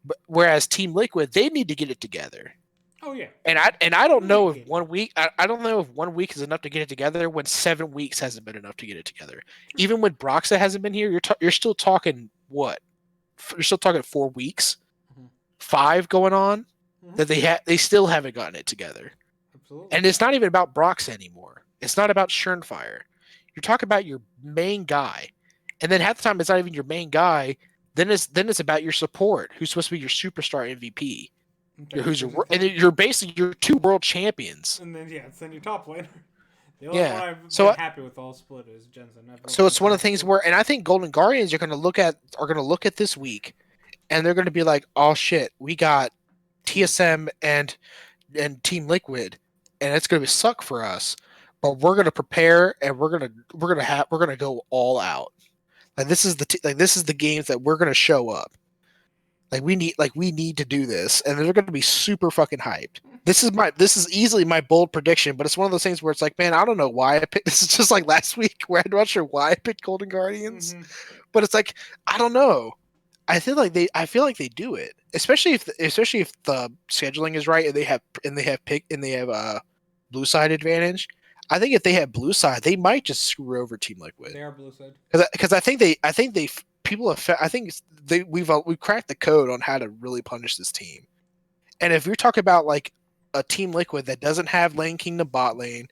But whereas Team Liquid, they need to get it together.
Oh yeah.
And I don't know
Late
if
game.
1 week I don't know if 1 week is enough to get it together when 7 weeks hasn't been enough to get it together. Even when Broxa hasn't been here, you're still talking what? You're still talking 4 weeks,
Mm-hmm.
5 going on
Mm-hmm.
that they still haven't gotten it together.
Absolutely.
And it's not even about Broxa anymore. It's not about Schernfire. You're talking about your main guy, and then half the time it's not even your main guy. Then it's about your support, who's supposed to be your superstar MVP.
Okay, then you
And
put,
you're basically your 2 world champions.
and then yeah, send your top laner. The only one
Yeah.
I've
So
been happy with all split is Jensen. I've loved
so
him
it's one of
throughout
the
the
things
split.
where, and I think Golden Guardians are going to look at this week, and they're going to be like, oh shit, we got TSM and Team Liquid, and it's going to suck for us. But we're going to prepare, and we're going to go all out. Like this is the games that we're going to show up. Like we need to do this, and they're going to be super fucking hyped. This is easily my bold prediction, but it's one of those things where it's like, man, I don't know why I picked. This is just like last week where I'm not sure why I picked Golden Guardians,
Mm-hmm.
but it's like I don't know. I feel like they do it, especially if the scheduling is right and they have blue side advantage. I think if they have blue side, they might just screw over Team Liquid
They are blue side.
because I think they people have I think we've cracked the code on how to really punish this team. And if you're talking about like a Team Liquid that doesn't have lane king to bot lane,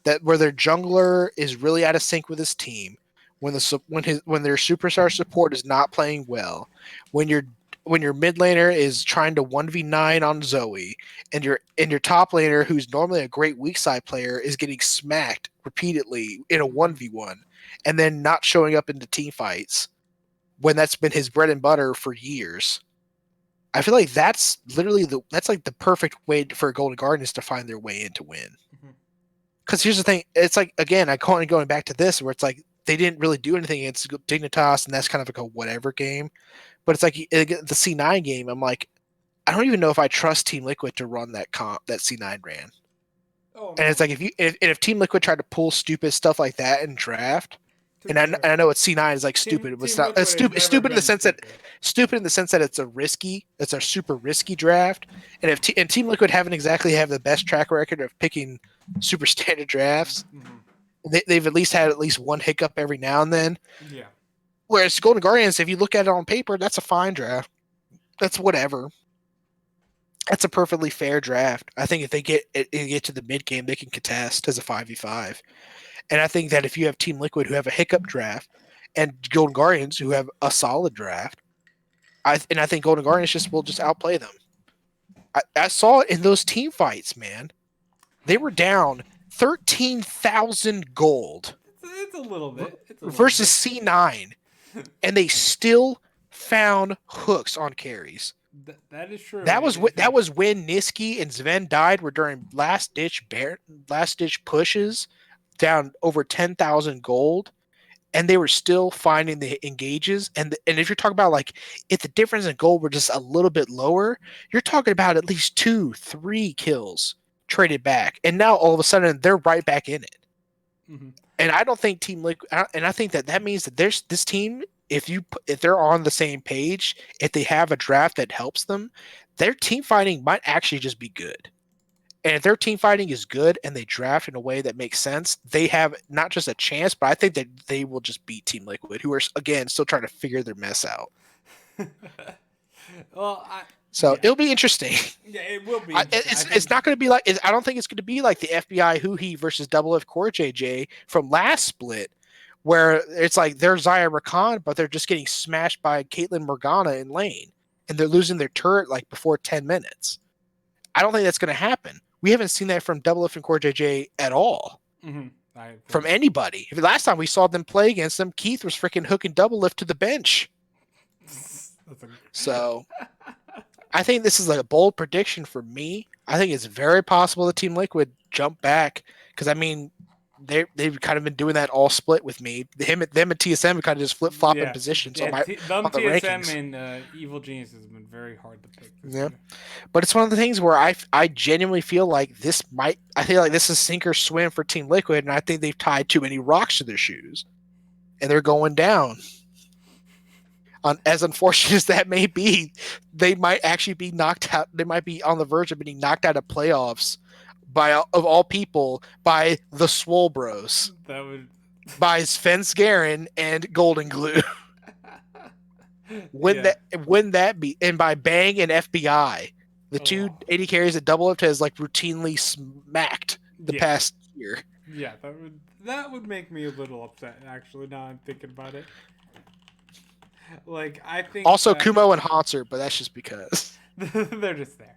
that where their jungler is really out of sync with his team, when their superstar support is not playing well, when your mid laner is trying to 1v9 on Zoe, and your top laner, who's normally a great weak side player, is getting smacked repeatedly in a
Mm-hmm.
1v1, and then not showing up into team fights when that's been his bread and butter for years. I feel like that's like the perfect way for Golden Guardians to find their way in to win.
Mm-hmm.
Because here's the thing, it's like again, going back to this where it's like they didn't really do anything against Dignitas, and that's kind of like a whatever game. But it's like the C9 game. I'm like, I don't even know if I trust Team Liquid to run that C9 ran.
Oh
And it's
no.
like if Team Liquid tried to pull stupid stuff like that in draft,
To
and
be
I,
fair,
and I know it's C9 is like
Team
stupid, but
Team Liquid
it's
has
stupid. It's
never
stupid in the
been
sense that
stupid.
it's a super risky draft. And and Team Liquid haven't exactly have the best track record of picking super standard drafts.
Mm-hmm.
They've at least had at least one hiccup every now and then.
Yeah.
Whereas Golden Guardians, if you look at it on paper, that's a fine draft. That's whatever. That's a perfectly fair draft. I think if they get to the mid game, they can contest as a 5v5. And I think that if you have Team Liquid who have a hiccup draft and Golden Guardians who have a solid draft, I think Golden Guardians will just outplay them. I saw it in those team fights, man. They were down 13,000 gold
It's a little bit. It's a little
versus
bit.
C9, and they still found hooks on carries.
That is true.
That
And
was
if you,
that was when Niski and Sven died. Were during last ditch pushes down over 10,000 gold, and they were still finding the engages. And if you're talking about like if the difference in gold were just a little bit lower, you're talking about at least 2-3 kills traded back, and now all of a sudden they're right back in it.
mm-hmm.
And I don't think Team Liquid, and I think that means that there's this team. If they're on the same page, if they have a draft that helps them, their team fighting might actually just be good. And if their team fighting is good and they draft in a way that makes sense, they have not just a chance, but I think that they will just beat Team Liquid, who are again still trying to figure their mess out.
Well,
So
yeah,
it'll be interesting.
yeah, it will be interesting.
It's not going to be like I don't think it's going to be like the FBI Huhi versus Double F Core JJ from last split, where it's like they're Zaya Rakan, but they're just getting smashed by Caitlyn Morgana in lane, and they're losing their turret like before 10 minutes. I don't think that's going to happen. We haven't seen that from Double F and Core JJ at all.
Mm-hmm.
From anybody. Last time we saw them play against them, Keith was freaking hooking Double Lift to the bench. So I think this is like a bold prediction for me. I think it's very possible that Team Liquid jump back Because I mean, they've kind of been doing that all split with me. Them and TSM have kind of just flip flopping
Yeah,
positions
yeah.
on
Them
the
TSM
rankings.
and Evil Genius has been very hard to pick this
Yeah,
year.
but it's one of the things where I genuinely feel like I feel like this is sink or swim for Team Liquid, and I think they've tied too many rocks to their shoes, and they're going down. As unfortunate as that may be, they might actually be knocked out. They might be on the verge of being knocked out of playoffs by, of all people, by the Swole Bros,
That would.
by Sven Garen and Golden Glue. Wouldn't
Yeah.
that wouldn't that be? And by Bang and FBI, the two
Oh.
AD carries that Double Up has like routinely smacked the
Yeah.
past year.
Yeah. That would make me a little upset. Actually, now I'm thinking about it. Like I think
Also
that
Kumo and Hanser, but that's just because.
they're just there.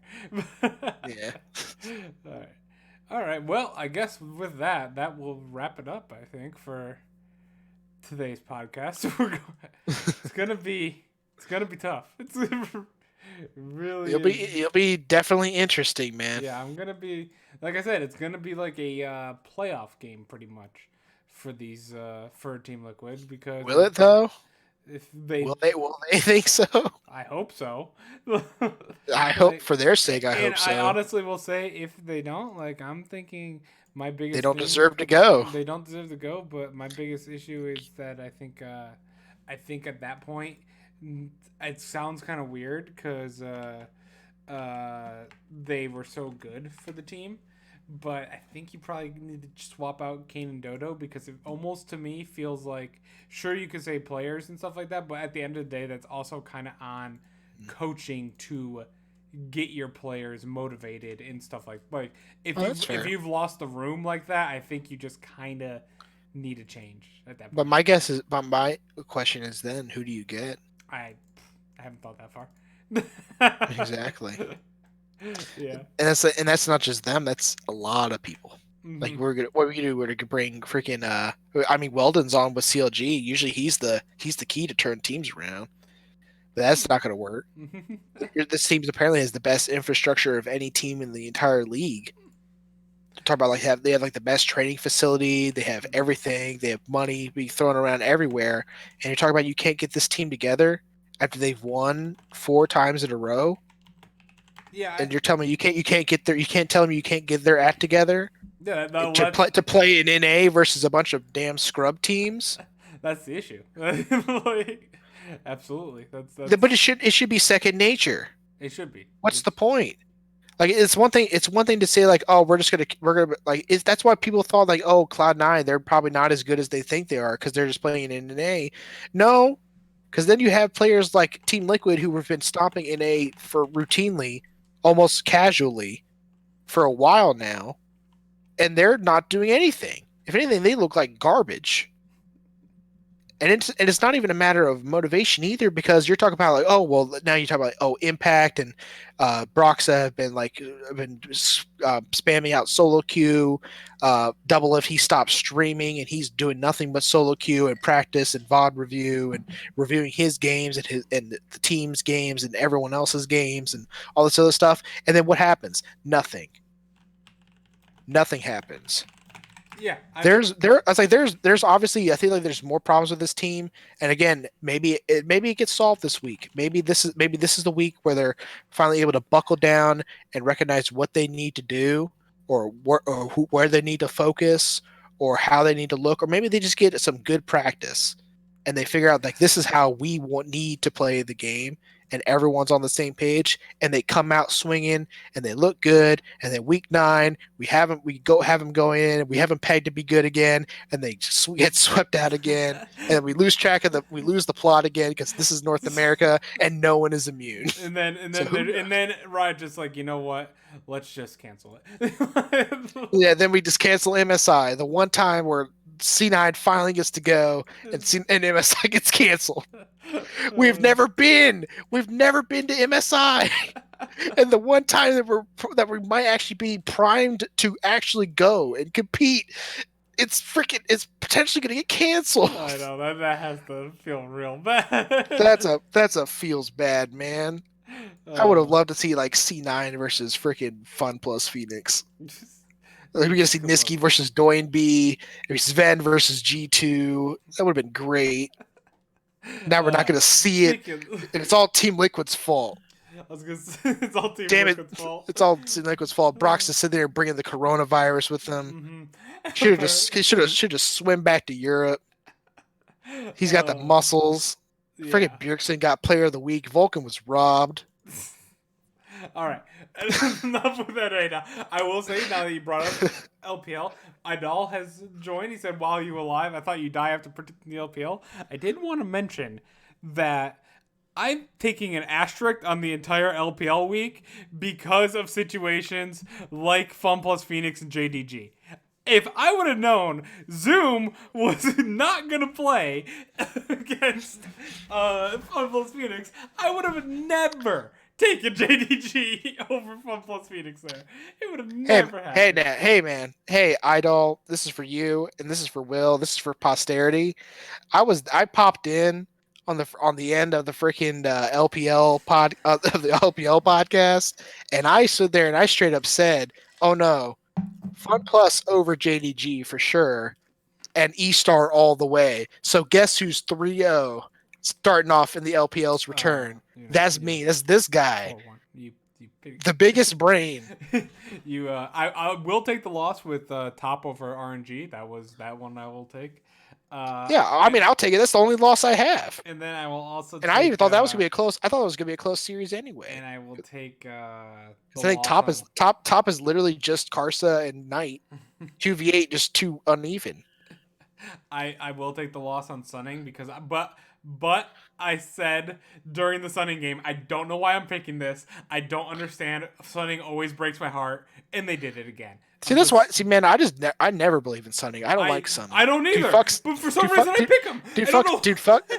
Yeah.
All right. All right. Well, I guess with that will wrap it up. I think for today's podcast. It's gonna be tough. It's really is.
It'll be definitely interesting, man.
Yeah, I'm gonna be like I said. It's gonna be like a playoff game pretty much for these for Team Liquid because
Will it though?
if they,
Will they think so?
I hope so.
I hope
Like,
for their sake. I
and
hope
I
so.
honestly will say if they don't, like I'm thinking my
They
biggest
don't
thing
deserve to go.
they don't deserve to go, but my biggest issue is that I think at that point it sounds kind of weird because they were so good for the team. But I think you probably need to swap out Kane and Dodo because it almost to me feels like sure you could say players and stuff like that, but at the end of the day, that's also kind of on coaching to get your players motivated and stuff like if
Oh,
you
that's
if
fair.
you've lost the room like that, I think you just kind of need a change at that
But
point.
my question is then who do you get?
I I haven't thought that far.
Exactly.
Yeah.
And that's not just them. That's a lot of people. Like
Hmm.
what we gonna do? We're gonna bring freaking I mean Weldon's on with CLG. Usually he's the key to turn teams around. But that's not gonna work. This team apparently has the best infrastructure of any team in the entire league. Talk about like they have like the best training facility. They have everything. They have money being thrown around everywhere. And you're talking about you can't get this team together after they've won 4 times in a row.
Yeah.
And you're telling me you can't get their you can't tell me you can't get their act together
Yeah.
to play in NA versus a bunch of damn scrub teams.
That's the issue. Like, absolutely.
But it should be second nature.
It should be.
What's the point? Like it's one thing to say like, oh, we're gonna like is that's why people thought like, oh, Cloud9, they're probably not as good as they think they are because they're just playing in NA. No, because then you have players like Team Liquid who have been stomping NA for routinely, almost casually, for a while now, and they're not doing anything. If anything, they look like garbage. And it's not even a matter of motivation either because you're talking about like, oh well, now you talk about like, oh, Impact and Broxa have been spamming out solo queue. Double if he stopped streaming and he's doing nothing but solo queue and practice and VOD review and reviewing his games and the team's games and everyone else's games and all this other stuff. And then what happens? Nothing. Nothing happens.
Yeah.
I was like there's obviously I feel like there's more problems with this team, and again maybe it gets solved this week. Maybe this is the week where they're finally able to buckle down and recognize what they need to do, or where they need to focus, or how they need to look, or maybe they just get some good practice, and they figure out like this is how need to play the game, and everyone's on the same page, and they come out swinging, and they look good, and then week 9 we have them go in, we have them pegged to be good again, and they just get swept out again, and then we lose the plot again because this is North America and no one is immune.
and then and
So
then
who
and then Riot just like you know what? Let's just cancel it.
Yeah, then we just cancel MSI. The one time where C9 finally gets to go and MSI gets canceled. We've never been to MSI. And the one time that we might actually be primed to actually go and compete, it's potentially going to get canceled.
I know that has to feel real bad.
That's a feels bad, man. I would have loved to see like C9 versus freaking Fun Plus Phoenix. Like, we're gonna see Niski versus Doinby, or Sven versus G2. That would have been great. Now we're not gonna see it,
Speaking,
and it's all Team Liquid's fault.
I was gonna say, it's all Team
Damn it!
Liquid's fault.
It's all Team Liquid's fault. Brock's just sitting there bringing the coronavirus with him. He should just swim back to Europe. He's got the muscles. Friggin'
Yeah.
Bjergsen got Player of the Week. Vulcan was robbed.
All right. Enough with that right now. I will say, now that you brought up LPL, Idol has joined. He said, while you alive, I thought you die after predicting the LPL. I did want to mention that I'm taking an asterisk on the entire LPL week because of situations like Fun Plus Phoenix and JDG. If I would have known Zoom was not going to play against Fun Plus Phoenix, I would have never taken JDG over Fun Plus Phoenix there. It would have never happened.
Hey, man. Hey, Idol, this is for you, and this is for Will. This is for posterity. I popped in on the end of the freaking LPL podcast, and I stood there and I straight up said, "Oh no, Fun Plus over JDG for sure, and E-Star all the way." So guess who's 3-0 starting off in the LPL's return? That's me. That's this guy. The biggest brain.
I will take the loss with top over RNG. That one I will take.
I'll take it. That's the only loss I have.
And then I will also.
And I even thought that was gonna be a close. I thought it was gonna be a close series anyway.
And I will take.
I think top is literally just Karsa and Knight. 2v8, just too uneven.
I will take the loss on Sunning because but I said during the Sunning game, I don't know why I'm picking this. I don't understand. Sunning always breaks my heart, and they did it again.
See, that's why. See, man, I never believe in Sunning. I don't like Sunning.
I don't either. But for some reason, I pick him.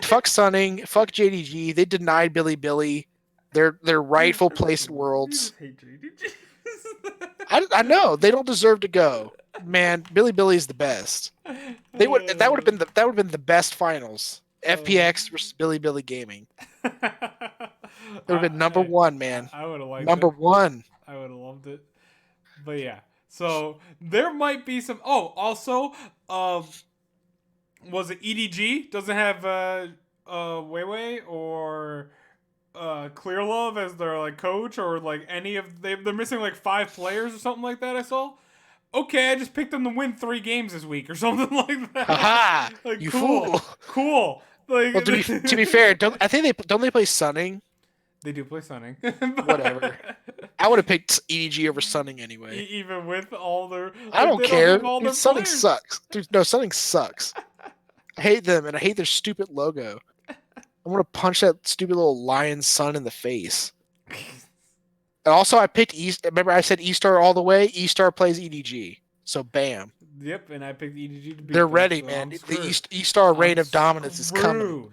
Fuck Sunning. Fuck JDG. They denied Billy their rightful place in Worlds.
I hate JDG.
I know they don't deserve to go. Man, Billy is the best. That would have been the best finals. FPX versus Billy Gaming. It would have been number one, man.
I would have liked
number one.
I would have loved it. But yeah. So there might be some. Oh, also, was it EDG doesn't have Weiwei or Clear Love as their like coach or like any of they're missing like 5 players or something like that. I saw. Okay, I just picked them to win 3 games this week or something like that.
Haha!
Like,
you
cool.
fool!
Cool. Like,
well, to be fair, don't they play Sunning?
They do play Sunning.
Whatever. I would have picked EDG over Sunning anyway.
Even with all their...
I don't care. Sunning sucks. Dude, no, Sunning sucks. I hate them, and I hate their stupid logo. I want to punch that stupid little lion sun in the face. And also, I picked remember I said E-Star all the way? E-Star plays EDG. So, bam.
Yep, and I picked EDG to beat
They're
them,
ready,
so
man. The E-Star reign of dominance is coming.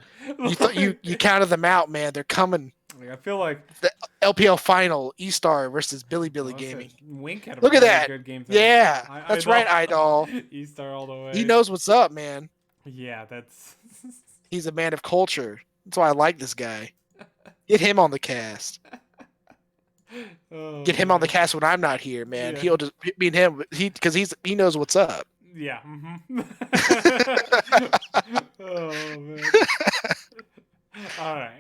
You counted them out, man. They're coming.
I feel like
the LPL final, E-Star versus Billy Gaming.
Wink had a
Look at that.
Good game
yeah, that's right, Idol.
E-Star all the way.
He knows what's up, man.
Yeah, that's.
He's a man of culture. That's why I like this guy. Get him on the cast. Get him on the cast when I'm not here, man. Yeah. He'll just me and him. Because he knows what's up.
Yeah. Mm-hmm. Oh man. All right.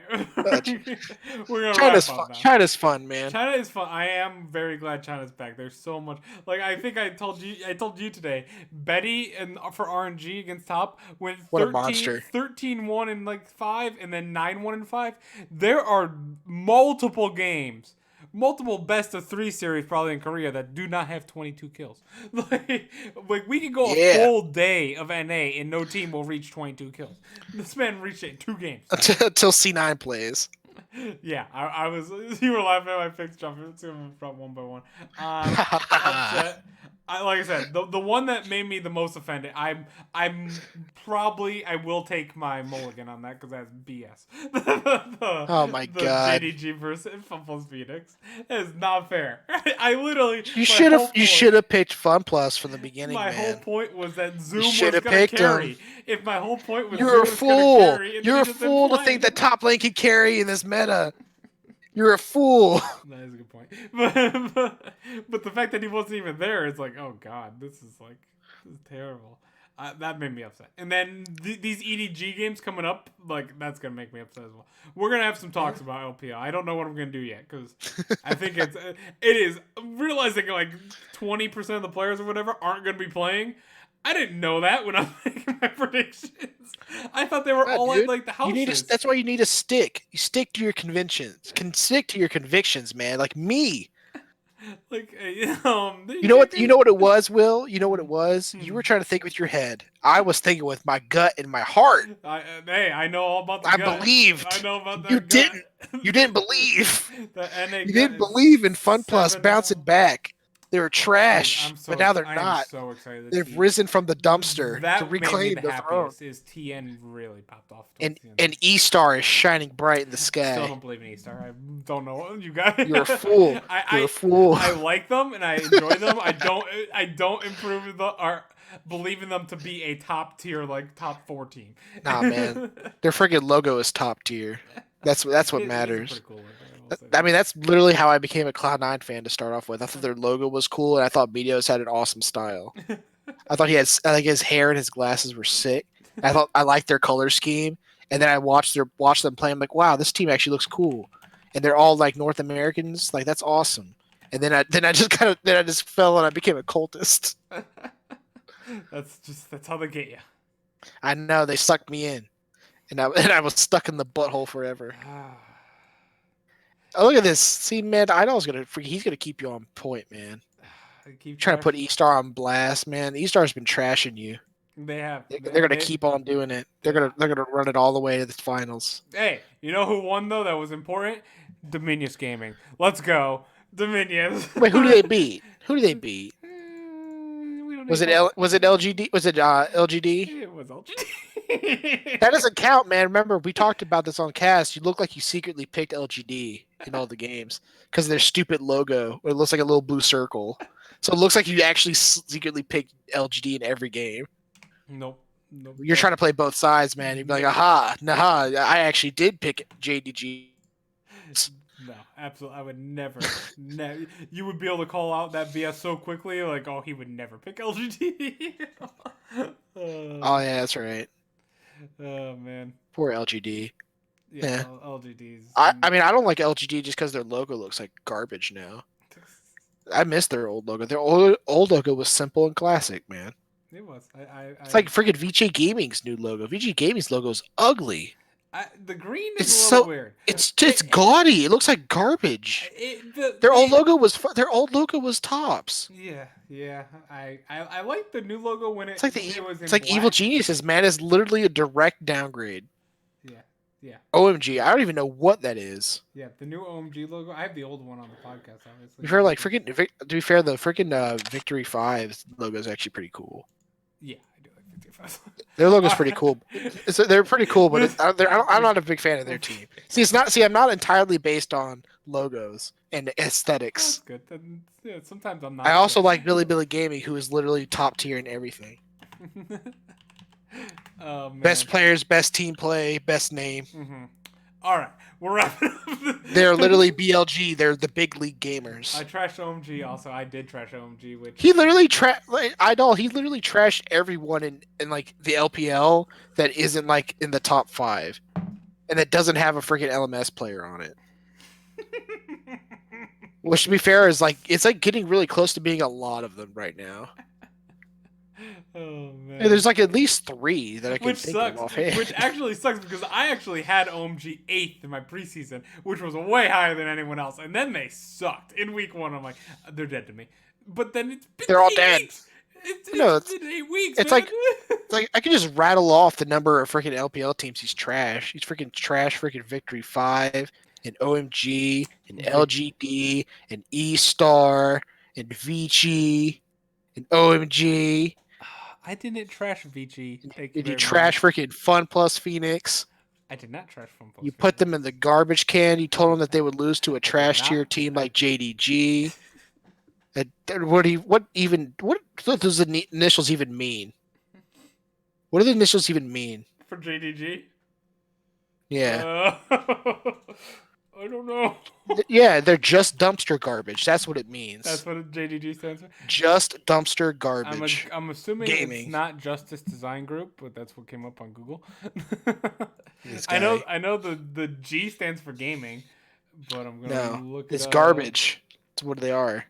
We're gonna
China's fun, man.
China is fun. I am very glad China's back. There's so much. Like I think I told you today. Betty and for RNG against top went 13-1 in like 5 and then 9-1 in 5. There are multiple games. Multiple best of 3 series probably in Korea that do not have 22 kills. Like we could go a full day of NA and no team will reach 22 kills. This man reached it in 2 games
until C9 plays.
Yeah, I was. You were laughing at my picks jumping from 1 by 1. Upset. Like I said, the one that made me the most offended. I will take my mulligan on that because that's BS.
Oh my god!
JDG versus Fun Plus Phoenix is not fair. I literally
you should have picked Fun Plus from the beginning.
My
man.
whole point was that Zoom was going to carry. If my whole point was
you're
Zoom
a fool.
Carry,
you're a fool to think that top lane can carry in this meta. You're a fool.
That is a good point. But the fact that he wasn't even there, it's like, oh god, this is terrible. That made me upset. And then these EDG games coming up, like that's gonna make me upset as well. We're gonna have some talks about LPL. I don't know what I'm gonna do yet because I think it is realizing like 20% of the players or whatever aren't gonna be playing. I didn't know that when I'm making my predictions. I thought they were
Yeah,
all at
dude.
like the
You need
houses.
that's why you need to stick. You stick to your conventions. Stick to your convictions, man. Like me.
Like
You know what? You know what it was, Will. You know what it was. You were
Hmm.
trying to think with your head. I was thinking with my gut and my heart.
Hey, I know all about the
I
gut. I
believed.
know about
You
that gut.
didn't. You didn't believe.
The NA
You
gut
didn't
is
believe in Fun Plus
7-0.
bouncing back. They were
Dude,
trash, but now they're
I am
not.
so excited to
They've
see.
risen from the dumpster to
That made me
reclaim
the
the throne.
happiest. Is TN really popped off towards
And
the end?
and E Star is shining bright in the
Still
sky.
don't believe in E-Star. I don't know you guys.
You're a fool. You're a fool.
I like them and I enjoy them. I don't improve the or believe in them to be a top tier like top 4 team.
Nah, man. Their freaking logo is top tier. That's what
It is a pretty
matters.
cool logo. I will say
I mean,
that.
that's literally how I became a Cloud9 fan to start off with. I thought their logo was cool, and I thought Meteos had an awesome style. I thought I think his hair and his glasses were sick. I thought I liked their color scheme, and then I watched them play. I'm like, wow, this team actually looks cool, and they're all like North Americans. Like that's awesome. And then I just fell and I became a cultist.
That's how they get you.
I know they sucked me in, and I was stuck in the butthole forever. Oh, look at this. See, man, he's gonna keep you on point, man.
Keep
Trying to put
trash.
E Star on blast, man. E Star's been trashing you.
They have.
They're gonna keep on doing it. They're gonna run it all the way to the finals.
Hey, you know who won though? That was important. Dominius Gaming. Let's go, Dominius.
Wait, who do they beat? Who do they beat?
We don't
Was
need
it
to
Was it LGD? Was it LGD?
It was LGD.
That doesn't count, man. Remember, we talked about this on cast. You look like you secretly picked LGD in all the games because of their stupid logo. It looks like a little blue circle. So it looks like you actually secretly picked LGD in every game.
Nope. Nope.
You're trying to play both sides, man. You'd be like, aha, nah, I actually did pick JDG.
No, absolutely. I would never. You would be able to call out that BS so quickly, like, oh, he would never pick LGD.
Oh, yeah, that's right.
Oh, man.
Poor LGD.
Yeah. LGDs.
I mean, I don't like LGD just because their logo looks like garbage now. I miss their old logo. Their old logo was simple and classic, man.
It was.
It's like freaking VJ Gaming's new logo. VJ Gaming's logo is ugly.
The green is
It's
a little
so
weird.
it's gaudy. It looks like garbage. Their old logo was tops.
Yeah. I like the new logo when
It's like
was
it's like
black.
Evil Geniuses, man. It's literally a direct downgrade.
Yeah.
OMG, I don't even know what that is.
Yeah, the new OMG logo. I have the old one on the podcast, obviously.
To be fair, to be fair, the freaking Victory 5 logo is actually pretty cool.
Yeah, I do like 55.
Their logo's pretty cool. They're pretty cool, but I'm not a big fan of their team. I'm not entirely based on logos and aesthetics.
That's good. Then, yeah, sometimes I'm not.
I also like Billy Gaming, who is literally top tier in everything.
Oh, man.
Best players, best team play, best name.
Mm-hmm. All right, we're wrapping up.
They're literally BLG. They're the big league gamers.
I trashed OMG. Also, I did trash OMG, which
He literally he literally trashed everyone in like the LPL that isn't like in the top 5, and that doesn't have a freaking LMS player on it. Which, to be fair, is like it's like getting really close to being a lot of them right now.
Oh man.
And there's like at least 3 that I can think of offhand.
Which actually sucks because I actually had OMG 8th in my preseason, which was way higher than anyone else. And then they sucked in week 1. I'm like, they're dead to me. But then it's been
They're all
8
dead.
Weeks. It's been 8 weeks.
It's
man.
like I can just rattle off the number of freaking LPL teams he's trash. He's freaking trash. Freaking Victory 5 and OMG and LGD and E Star and Vici and OMG.
I didn't trash Vici.
And you trash freaking Fun Plus Phoenix.
I did not trash Fun Plus.
You put them in the garbage can. You told them that they would lose to a trash tier team like JDG. What does the initials even mean? What do the initials even mean?
For JDG?
Yeah.
I don't know.
Yeah, they're just dumpster garbage. That's what it
That's
means.
what JDG stands for.
Just dumpster garbage.
I'm assuming it's
Gaming.
not Justice Design Group, but that's what came up on Google.
This guy.
I know the G stands for gaming, but I'm gonna
No,
look it
it's
up.
garbage. That's what they are.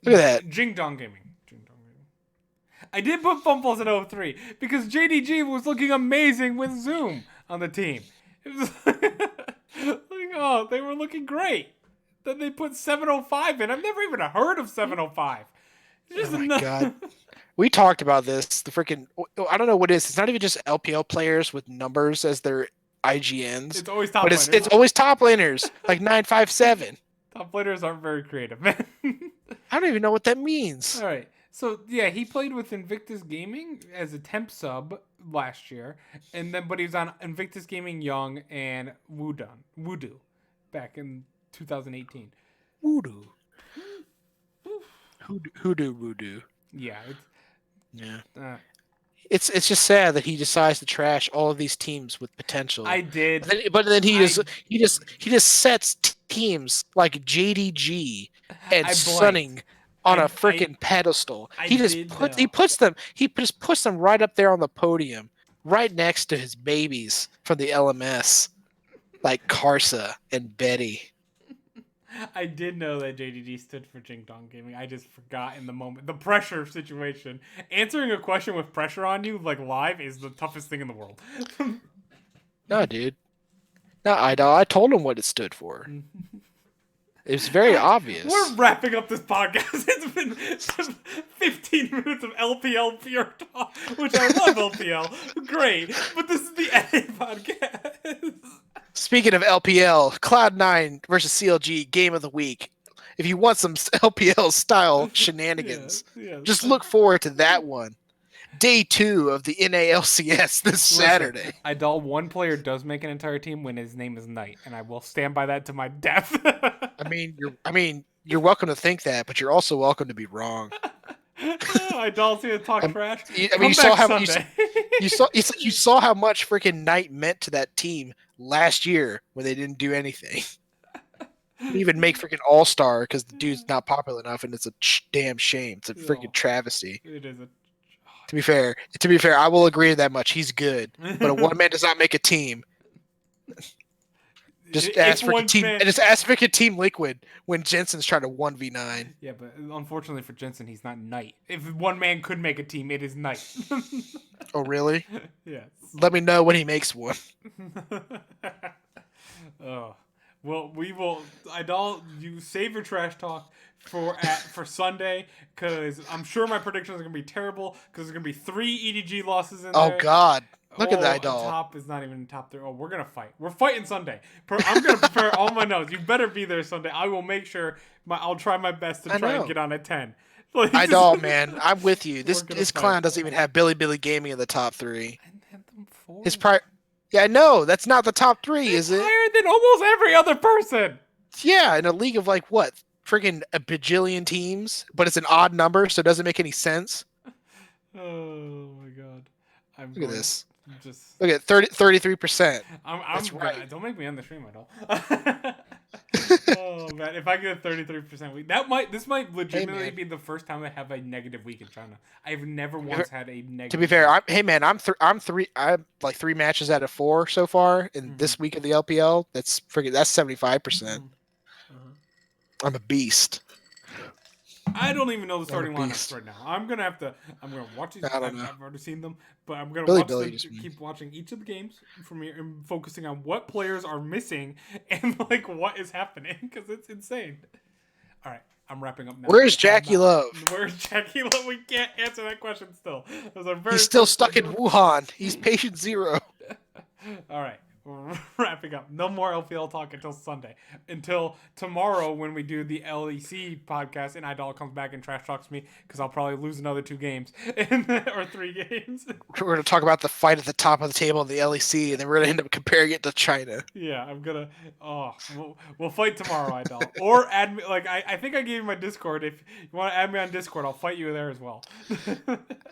Look at that.
Jing Dong Gaming. Jing Dong Gaming. I did put Fumbles at 03 because JDG was looking amazing with Zoom on the team. It was like, oh, they were looking great. Then they put 705 in. I've never even heard of 705. It's
Oh
just
my
another.
god. We talked about this. The freaking I don't know what it is. It's not even just LPL players with numbers as their IGNs,
It's always top
but
laners.
it's always top laners like 957.
Top laners aren't very creative, man.
I don't even know what that means.
All right. So yeah, he played with Invictus Gaming as a temp sub last year, and then but he was on Invictus Gaming Young and Voodoo back in 2018.
Voodoo. Hoodoo voodoo.
Yeah,
Yeah.
uh,
It's just sad that he decides to trash all of these teams with potential.
I did.
But then he just sets teams like JDG and
I
Sunning on
I-
a freaking pedestal.
I
He just
did,
puts them right up there on the podium, right next to his babies from the LMS, like Karsa and Betty.
I did know that JDG stood for Jing Dong Gaming. I just forgot in the moment. The pressure situation. Answering a question with pressure on you, like live, is the toughest thing in the world.
No, dude. No, I told him what it stood for. It was very obvious.
We're wrapping up this podcast. It's been 15 minutes of LPL pure talk, which I love LPL. Great. But this is the NA podcast.
Speaking of LPL, Cloud9 versus CLG game of the week. If you want some LPL style shenanigans,
Yeah.
just look forward to that one. Day 2 of the NALCS this Saturday.
Idol, one player does make an entire team when his name is Knight, and I will stand by that to my death.
I mean, you're welcome to think that, but you're also welcome to be wrong.
Idol's here to talk trash.
You saw how you saw how much freaking Knight meant to that team last year when they didn't do anything. Didn't even make freaking All-Star because the dude's not popular enough, and it's a damn shame. It's a freaking travesty.
It is a.
To be fair, I will agree that much. He's good, but a one man does not make a team. Just ask for Team Liquid when Jensen's trying to 1v9.
Yeah, but unfortunately for Jensen, he's not Knight. If one man could make a team, it is Knight.
Oh, really?
Yes.
Let me know when he makes one.
Oh. Well, we will. Idol, you save your trash talk for Sunday, because I'm sure my predictions are gonna be terrible. Because there's gonna be 3 EDG losses in there.
Oh God! Look at that Idol.
Top is not even in top 3. Oh, we're gonna fight. We're fighting Sunday. I'm gonna prepare all my notes. You better be there Sunday. I will make sure. I'll try my best to try and get on at 10.
Idol, man, I'm with you. This
fight.
clown doesn't even have Billy Gaming in the top 3.
I had them 4.
His Yeah, no, that's not the top 3, is it?
Higher than almost every other person.
Yeah, in a league of like what? Freaking a bajillion teams, but it's an odd number, so it doesn't make any sense.
Oh my god.
Look at this.
Just
Look at 33%.
That's right. Don't make me end the stream at all. Oh man, if I get a 33% week, this might legitimately be the first time I have a negative week in China. I've never once had a negative.
To be fair, I'm like 3 matches out of 4 so far in this week of the LPL. That's 75%. I'm a beast.
I don't even know the starting lineups right now. I'm gonna watch these. I've already seen them, but I'm gonna keep watching each of the games from here and focusing on what players are missing and like what is happening, because it's insane. All right, I'm wrapping up now.
Where's Jackie Love?
Where's Jackie Love? We can't answer that question still.
He's still stuck in Wuhan. He's patient 0.
All right. We're wrapping up. No more LPL talk until Sunday. Until tomorrow when we do the LEC podcast and Idol comes back and trash talks me, because I'll probably lose another 2 games or 3 games.
We're going to talk about the fight at the top of the table in the LEC, and then we're going to end up comparing it to China.
Yeah, I'm going to... we'll fight tomorrow, Idol. Or add me... Like, I think I gave you my Discord. If you want to add me on Discord, I'll fight you there as well.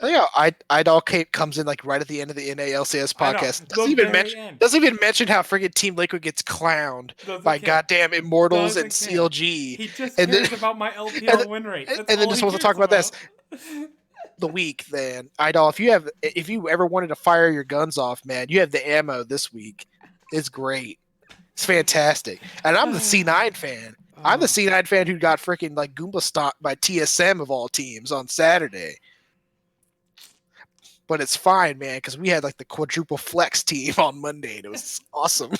Yeah, Idol comes in like right at the end of the NALCS podcast. Doesn't even mention how friggin' Team Liquid gets clowned
Doesn't
by
care.
goddamn Immortals and
Doesn't care.
CLG,
He just
and then
cares about my
and,
LPL win rate. That's
and then
all
just
he
wants to
cares
talk about this.
about.
The week, then Idol, if you ever wanted to fire your guns off, man, you have the ammo this week. It's great. It's fantastic. And I'm the C9 fan. I'm the C9 fan who got freaking like Goomba stomped by TSM of all teams on Saturday. But it's fine, man, because we had like the quadruple flex team on Monday, and it was awesome.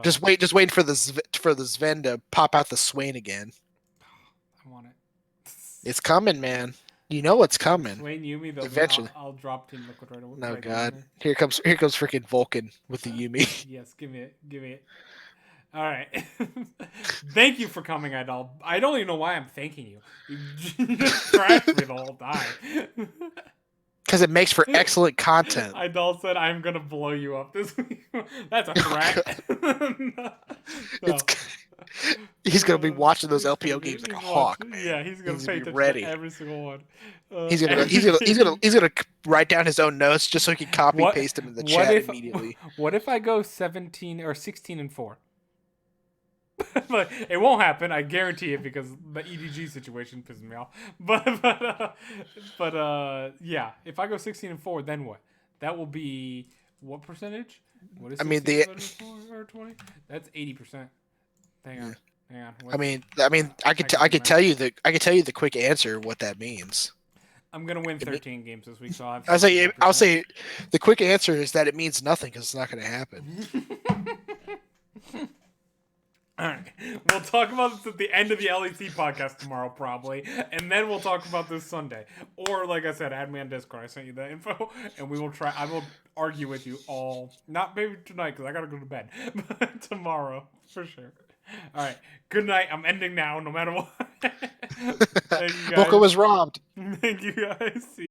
Just waiting for the Sven to pop out the Swain again.
I want it.
It's coming, man. You know it's coming.
Swain Yumi,
Eventually.
I'll drop Team Liquid right away.
No,
right
God.
there.
Here comes freaking Vulcan with the Yumi.
Yes, give me it. All right. Thank you for coming, Idol. I don't even know why I'm thanking you. You just trashed me the whole time.
Because it makes for excellent content.
Idol said I'm gonna blow you up this week. That's a threat. No.
He's gonna be watching those LPO games like a hawk, man.
Yeah, he's gonna pay
be
attention
ready.
to every single one.
He's gonna write down his own notes just so he can copy paste them in the chat immediately.
What if I go 17 or 16-4? Like, it won't happen, I guarantee it, because the EDG situation pisses me off. But yeah, if I go 16-4, then what? That will be what percentage? What is 20? That's 80%. Hang on.
I could tell you the quick answer what that means.
I'm gonna win 13 games this week, so
I'll say the quick answer is that it means nothing because it's not going to happen.
All right, we'll talk about this at the end of the LEC podcast tomorrow, probably, and then we'll talk about this Sunday. Or, like I said, add me on Discord. I sent you the info, and we will try. I will argue with you all, not maybe tonight because I gotta go to bed, but tomorrow for sure. All right, good night. I'm ending now, no matter what. Thank you guys.
Boca was robbed.
Thank you guys. See